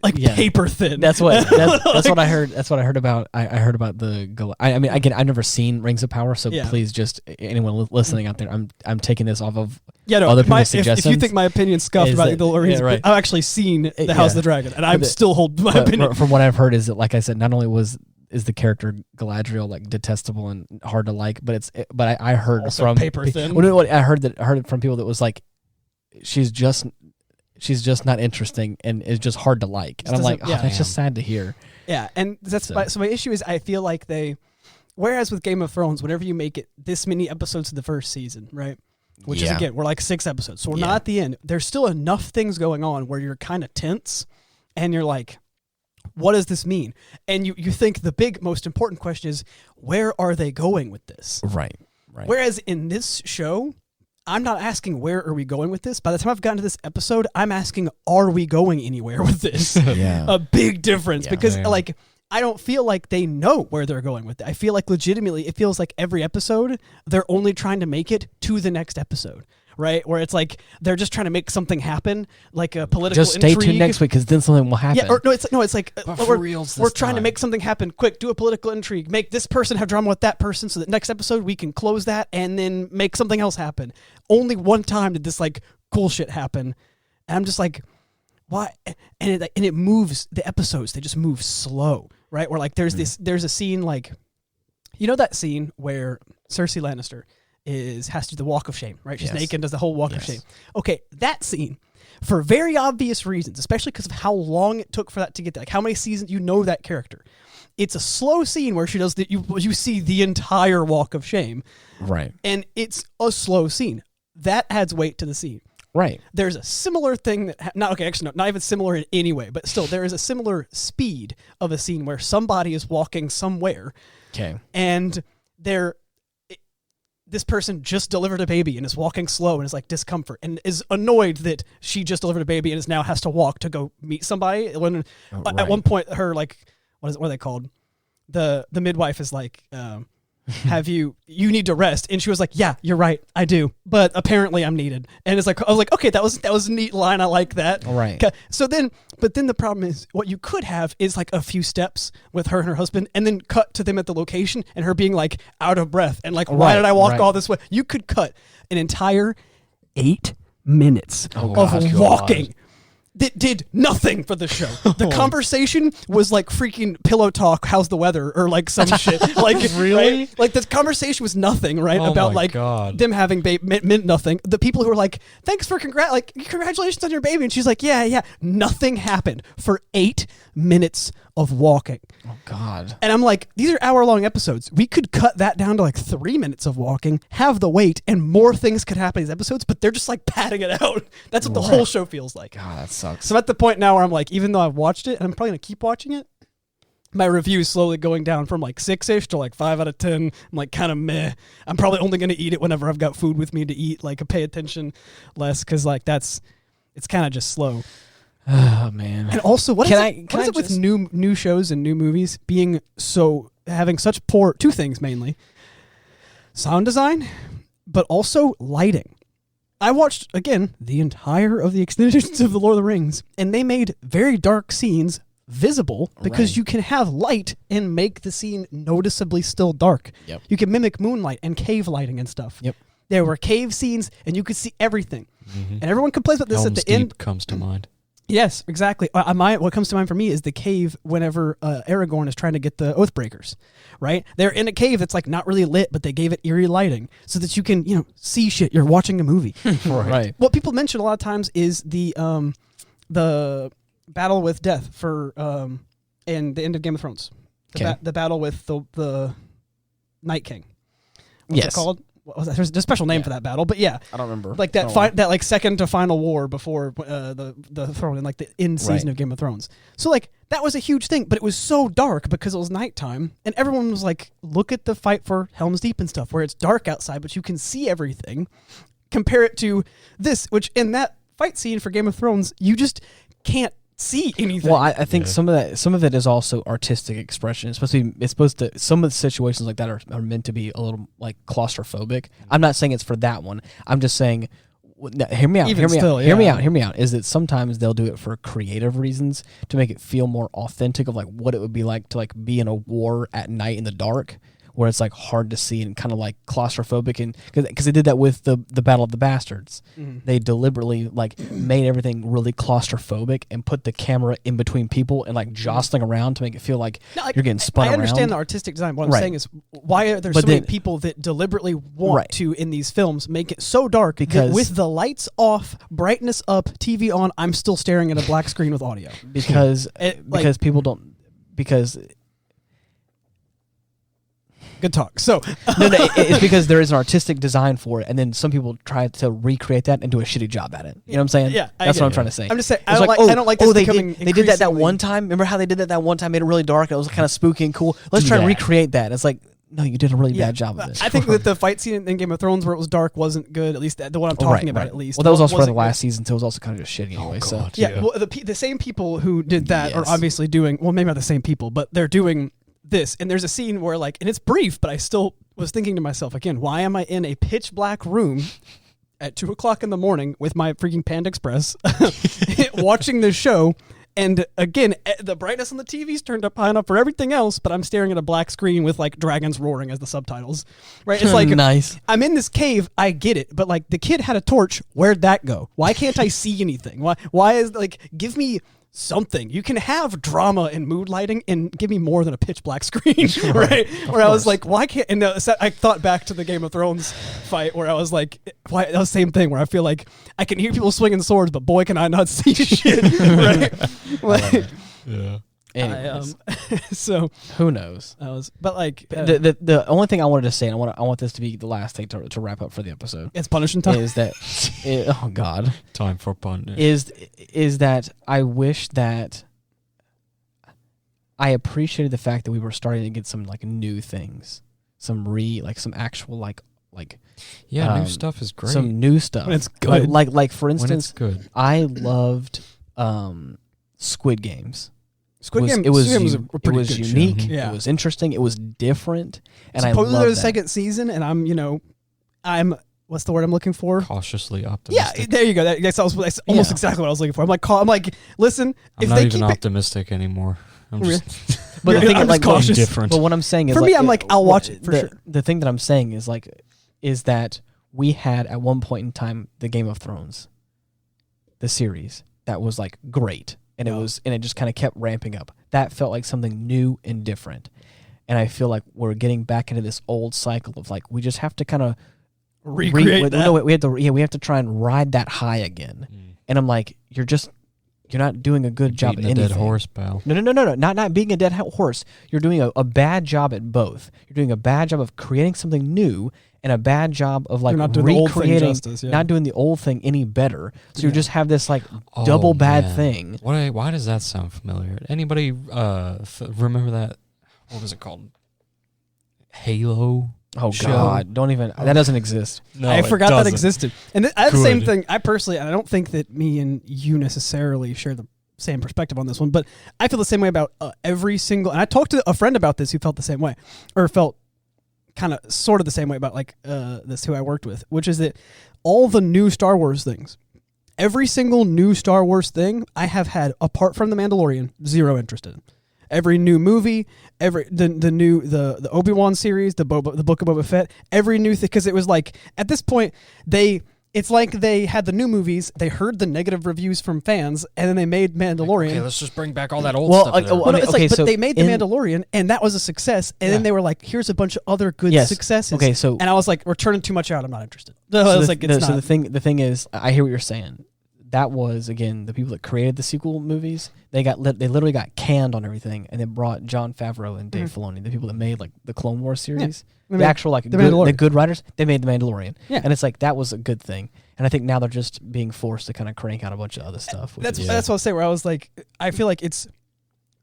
paper thin. That's what what I heard. That's what I heard about. I heard about the. I mean, again, I've never seen Rings of Power, so please, just anyone listening out there, I'm taking this off of other people's suggestions. If you think my opinion's scuffed about the Lord, I've actually seen the House of the Dragon, and I'm still holding my opinion. From what I've heard, is that, like I said, not only is the character Galadriel like detestable and hard to like, but I heard also from paper thin. I heard it from people that was like, she's just not interesting and is just hard to like, and I'm like, that's just sad to hear. Yeah, and that's so my issue is I feel like whereas with Game of Thrones, whenever you make it this many episodes of the first season, right? Which is, again, we're like 6 episodes, so we're not at the end. There's still enough things going on where you're kind of tense, and you're like, what does this mean? And you think the big, most important question is, where are they going with this? Right. Whereas in this show, I'm not asking where are we going with this. By the time I've gotten to this episode, I'm asking, are we going anywhere with this? A big difference, because like, I don't feel like they know where they're going with it. I feel like legitimately, it feels like every episode, they're only trying to make it to the next episode. Right, where it's like they're just trying to make something happen, like a political just stay intrigue. tuned next week, because then something will happen. Yeah, it's like we're trying to make something happen quick. Do a political intrigue, make this person have drama with that person, so that next episode we can close that and then make something else happen. Only one time did this like cool shit happen, and I'm just like, why? And it moves the episodes. They just move slow, right? Where like there's a scene like, you know that scene where Cersei Lannister has to do the walk of shame, right? She's naked, does the whole walk of shame. Okay, that scene, for very obvious reasons, especially because of how long it took for that to get there, like how many seasons you know that character. It's a slow scene where she does that. You see the entire walk of shame, right? And it's a slow scene that adds weight to the scene. Right. There's a similar thing that not even similar in any way, but still there is a similar speed of a scene where somebody is walking somewhere. Okay. And this person just delivered a baby and is walking slow and is like discomfort and is annoyed that she just delivered a baby and now has to walk to go meet somebody. When at one point her like what are they called? The midwife is like, you need to rest, and she was like, yeah, you're right, I do, but apparently I'm needed. And it's like, I was like, okay, that was a neat line, I like that. Right. So then the problem is, what you could have is like a few steps with her and her husband, and then cut to them at the location and her being like out of breath and like, why did I walk all this way? You could cut an entire 8 minutes of walking that did nothing for the show. The conversation was like freaking pillow talk, how's the weather, or like some shit. Like, really? Right? Like, this conversation was nothing, right? About like them having meant nothing. The people who were like, thanks for congratulations on your baby. And she's like, yeah. Nothing happened for 8 minutes of walking. Oh, God. And I'm like, these are hour-long episodes. We could cut that down to like 3 minutes of walking, have the wait, and more things could happen in these episodes, but they're just like padding it out. That's what the whole show feels like. God, that sucks. So I'm at the point now where I'm like, even though I've watched it, and I'm probably going to keep watching it, my review is slowly going down from like 6-ish to like 5 out of 10. I'm like kind of meh. I'm probably only going to eat it whenever I've got food with me to eat, like pay attention less, because like it's kind of just slow. Oh, man. And also, what is it with new shows and new movies having such poor, 2 things mainly, sound design, but also lighting. I watched, again, the entire of the extended editions of The Lord of the Rings, and they made very dark scenes visible because you can have light and make the scene noticeably still dark. Yep. You can mimic moonlight and cave lighting and stuff. Yep. There were cave scenes, and you could see everything. Mm-hmm. And everyone complains about this Helm's at the end. Deep comes to mind. Yes, exactly. What comes to mind for me is the cave whenever Aragorn is trying to get the Oathbreakers, right? They're in a cave that's like not really lit, but they gave it eerie lighting so that you can, see shit. You're watching a movie. Right. What people mention a lot of times is the battle with death for in the end of Game of Thrones. The battle with the Night King. What's it called? What was that? There's a special name for that battle, but yeah, I don't remember. Like that that like second to final war before the throne in like the end season of Game of Thrones. So like that was a huge thing, but it was so dark because it was nighttime, and everyone was like, "Look at the fight for Helm's Deep and stuff, where it's dark outside, but you can see everything." Compare it to this, which in that fight scene for Game of Thrones, you just can't see anything. Well, I think some of it is also artistic expression. It's supposed to some of the situations like that are meant to be a little like claustrophobic. I'm not saying it's for that one. I'm just saying, hear me out. Hear me out. Is that sometimes they'll do it for creative reasons to make it feel more authentic of like what it would be like to like be in a war at night in the dark, where it's like hard to see and kind of like claustrophobic, and because they did that with the Battle of the Bastards. They deliberately like made everything really claustrophobic and put the camera in between people and like jostling around to make it feel like you're getting spun around. I understand the artistic design. What I'm saying is, why are there so many people that deliberately want to in these films make it so dark because with the lights off, brightness up, TV on, I'm still staring at a black screen with audio because people don't because. Good talk. So no, it's because there is an artistic design for it, and then some people try to recreate that and do a shitty job at it. You know what I'm saying? Yeah, that's what I'm trying to say. I'm just saying. I don't like this becoming. They did that one time. Remember how they did that one time? Made it really dark. And it was kind of spooky and cool. Let's try and recreate that. It's like, no, you did a really bad job of it. I think that the fight scene in Game of Thrones where it was dark wasn't good. At least the one I'm talking about. At least. Well, that was also for the last season, so it was also kind of just shitty anyway. Well, the same people who did that are obviously doing. Well, maybe not the same people, but they're doing this. And there's a scene where like, and it's brief, but I still was thinking to myself again, why am I in a pitch black room at 2:00 in the morning with my freaking Panda Express watching this show? And again, the brightness on the TV's turned up high enough for everything else, but I'm staring at a black screen with like dragons roaring as the subtitles. Right? It's like nice. I'm in this cave, I get it, but like the kid had a torch. Where'd that go? Why can't I see anything? Why is like give me something. You can have drama and mood lighting and give me more than a pitch black screen, right? Where I was like, why can't, and I thought back to the Game of Thrones fight where I was like, why, that was the same thing where I feel like I can hear people swinging swords, but boy, can I not see shit, right? Like, yeah. Anyways, so who knows? But like the only thing I wanted to say, and I want this to be the last thing to wrap up for the episode. It's punishing time. Is that oh god, time for punish. Is that I wish that I appreciated the fact that we were starting to get some like new things, some actual like new stuff is great. Some new stuff. When it's good. Like for instance, good. I loved Squid Games. It was unique. Yeah. It was interesting. It was different, and supposedly I loved there's a second season, and I'm what's the word I'm looking for? Cautiously optimistic. Yeah, there you go. That's almost exactly what I was looking for. I'm like, listen, I'm not even optimistic anymore. I'm just, but the thing I'm like cautious. Different. But what I'm saying is, for me, I'm like, I'll watch it for sure. The thing that I'm saying is that we had at one point in time the Game of Thrones, the series that was like great. And it just kind of kept ramping up. That felt like something new and different. And I feel like we're getting back into this old cycle of like we just have to kind of recreate that. We have to try and ride that high again. And I'm like, you're not doing a good job at anything. Dead horse, pal. No. Not being a dead horse. You're doing a bad job at both. You're doing a bad job of creating something new and a bad job of like recreating, not doing the old thing any better. So you just have this like double bad thing. Why does that sound familiar? Anybody remember that? What was it called? Halo. Oh God! Don't even. That doesn't exist. No, I forgot that existed. And I have the same thing. I personally, I don't think that me and you necessarily share the same perspective on this one, but I feel the same way about every single. And I talked to a friend about this who felt the same way, or felt kind of sort of the same way about like this who I worked with, which is that all the new Star Wars things. Every single new Star Wars thing I have had, apart from The Mandalorian, zero interest in. Every new movie, the Obi-Wan series, the Book of Boba Fett, every new thing, because it was like, at this point, it's like they had the new movies, they heard the negative reviews from fans, and then they made Mandalorian. Okay, let's just bring back all that old stuff. But they made the Mandalorian, and that was a success. And then they were like, "Here's a bunch of other good successes." Okay, so and I was like, "We're turning too much out. I'm not interested." So the thing is, I hear what you're saying. That was, again, the people that created the sequel movies. They literally got canned on everything, and they brought Jon Favreau and Dave Filoni, the people that made like the Clone Wars series, the actual like the good writers. They made the Mandalorian, and it's like that was a good thing. And I think now they're just being forced to kind of crank out a bunch of other stuff. That's what I was saying. Where I was like, I feel like it's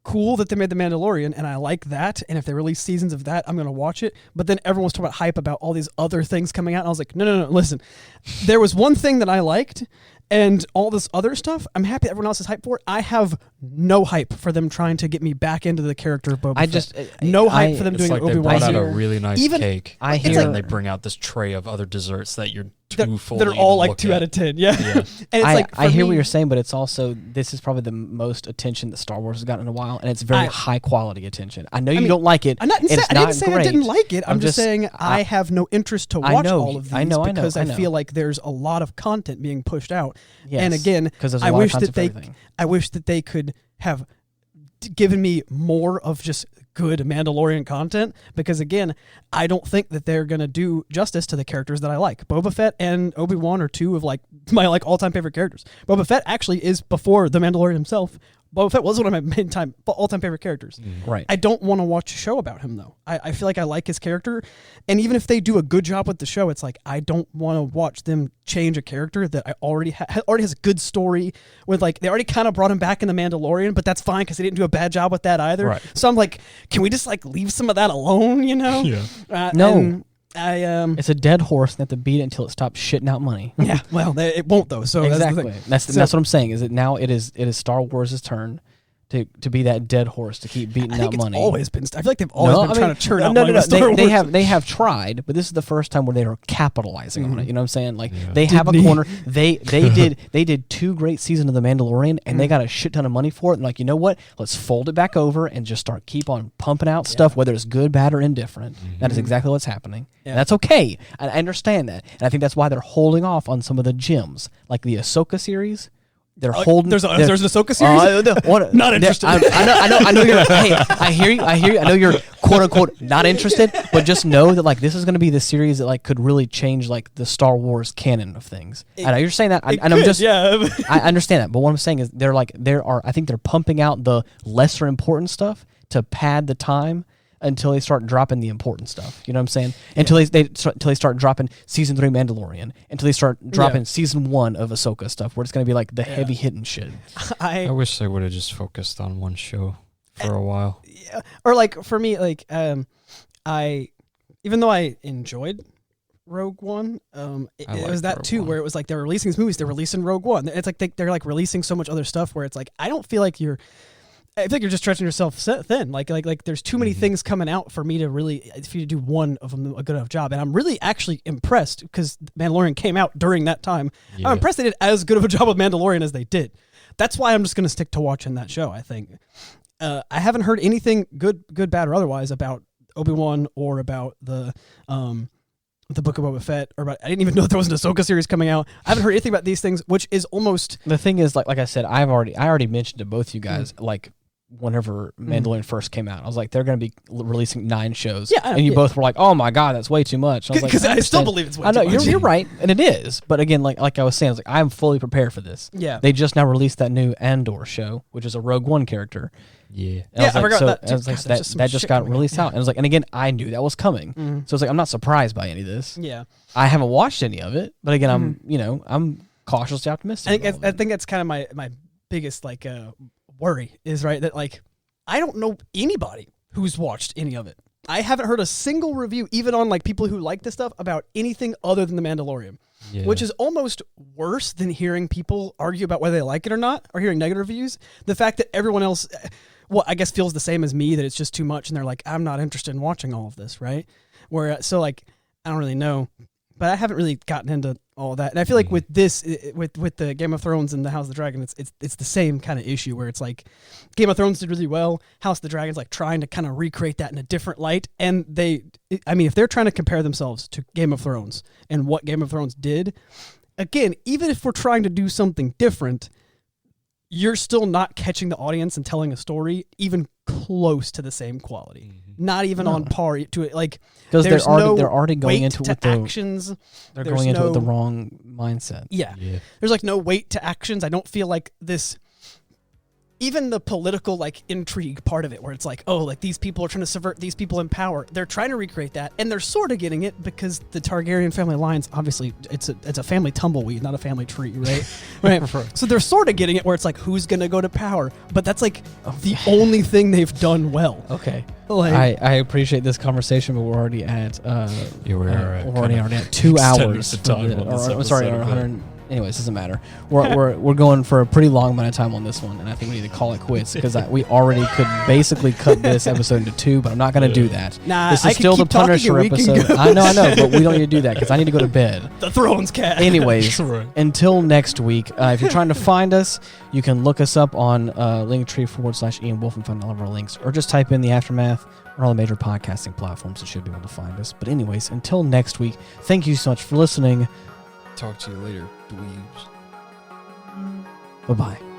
cool that they made the Mandalorian, and I like that. And if they release seasons of that, I'm gonna watch it. But then everyone was talking about hype about all these other things coming out, and I was like, no, listen. There was one thing that I liked. And all this other stuff, I'm happy everyone else is hyped for it. I have no hype for them trying to get me back into the character of Boba Fett. No hype for them doing like Obi-Wan. They brought out a really nice cake. I hear and they bring out this tray of other desserts that you're too full. They're all like 2 out of 10. Yeah. And it's I hear what you're saying, but it's also, this is probably the most attention that Star Wars has gotten in a while, and it's very high quality attention. I know you don't like it. I didn't say I didn't like it. I'm just saying I have no interest to watch all of these because I feel like there's a lot of content being pushed out. Yes, and again, I wish that they could have given me more of just good Mandalorian content, because again, I don't think that they're going to do justice to the characters that I like. Boba Fett and Obi-Wan are two of like my all-time favorite characters. Boba Fett actually is before the Mandalorian himself. Boba Fett was one of my all-time favorite characters. Right. I don't want to watch a show about him, though. I feel like I like his character, and even if they do a good job with the show, it's like I don't want to watch them change a character that I already has a good story with. Like, they already kind of brought him back in The Mandalorian, but that's fine because they didn't do a bad job with that either. Right. So I'm like, can we just like leave some of that alone, you know? Yeah. No. It's a dead horse, and they have to beat it until it stops shitting out money. Yeah, well, it won't though. So exactly, that's what I'm saying. Is that now it is Star Wars' turn to be that dead horse, to keep beating out money. Always been. I feel like they've always been trying to churn out money. They have tried, but this is the first time where they are capitalizing on it. You know what I'm saying? Like they have a corner. They did 2 great seasons of The Mandalorian, and they got a shit ton of money for it. And like, you know what? Let's fold it back over and just keep on pumping out stuff, whether it's good, bad, or indifferent. That is exactly what's happening. And that's okay. I understand that, and I think that's why they're holding off on some of the gems, like the Ahsoka series. They're holding. There's an Ahsoka series. Not interested. I know you're. Hey, I hear you. I know you're quote unquote not interested, but just know that like this is going to be the series that like could really change like the Star Wars canon of things. I know you're saying that, I understand that, but what I'm saying is I think they're pumping out the lesser important stuff to pad the time until they start dropping the important stuff. You know what I'm saying? Until they start dropping season 3 Mandalorian. Until they start dropping season 1 of Ahsoka stuff, where it's going to be like the heavy hitting shit. I wish they would have just focused on one show for a while. Yeah. Or like for me, like even though I enjoyed Rogue One, it was that Rogue too, where it was like they were releasing these movies, they're releasing Rogue One. It's like they're like releasing so much other stuff where it's like I feel like you're just stretching yourself thin. Like there's too many things coming out for you to do one of them a good enough job. And I'm really actually impressed because Mandalorian came out during that time. Yeah. I'm impressed they did as good of a job with Mandalorian as they did. That's why I'm just going to stick to watching that show, I think. I haven't heard anything good, bad, or otherwise about Obi-Wan or about the Book of Boba Fett, or I didn't even know there was an Ahsoka series coming out. I haven't heard anything about these things, which is almost... The thing is, like I said, I already mentioned to both you guys, like, whenever Mandalorian first came out, I was like, they're going to be releasing 9 shows. Yeah, and you both were like, oh my God, that's way too much. Because I still believe it's way too much. You're right, and it is. But again, like I was saying, I was like, I'm fully prepared for this. Yeah. They just now released that new Andor show, which is a Rogue One character. Yeah. I forgot that. That just got released out. And I was like, and again, I knew that was coming. So it's like, I'm not surprised by any of this. Yeah. I haven't watched any of it, but again, I'm cautiously optimistic. I think that's kind of my biggest worry is that like I don't know anybody who's watched any of it. I haven't heard a single review, even on like people who like this stuff, about anything other than The Mandalorian. Yeah. Which is almost worse than hearing people argue about whether they like it or not, or hearing negative reviews. The fact that everyone else, I guess feels the same as me, that it's just too much, and they're like, I'm not interested in watching all of this, right? So like, I don't really know. But I haven't really gotten into all that. And I feel like with this, with the Game of Thrones and the House of the Dragon, it's the same kind of issue where it's like Game of Thrones did really well. House of the Dragon's like trying to kind of recreate that in a different light. And if they're trying to compare themselves to Game of Thrones and what Game of Thrones did, again, even if we're trying to do something different, you're still not catching the audience and telling a story even close to the same quality. Not even on par to it. Like, because they're already going into it with actions. They're going into it with the wrong mindset. Yeah. There's like no weight to actions. I don't feel like this. Even the political like intrigue part of it, where it's like, oh, like these people are trying to subvert these people in power. They're trying to recreate that, and they're sort of getting it because the Targaryen family lines, obviously, it's a family tumbleweed, not a family tree, right? Right. So they're sort of getting it, where it's like, who's gonna go to power? But that's like the only thing they've done well. Okay. Like, I appreciate this conversation, but we're already at we're already at 2 hours. Sorry, 100. Anyways, doesn't matter. We're going for a pretty long amount of time on this one, and I think we need to call it quits because we already could basically cut this episode into 2, but I'm not going to do that. Nah, this is still the Punisher episode. I know, but we don't need to do that because I need to go to bed. The Thrones Cat. Anyways, until next week, if you're trying to find us, you can look us up on Linktree/Ian Wolf and find all of our links, or just type in The Aftermath on all the major podcasting platforms. You should be able to find us. But anyways, until next week, thank you so much for listening. Talk to you later, dweebs. Bye-bye.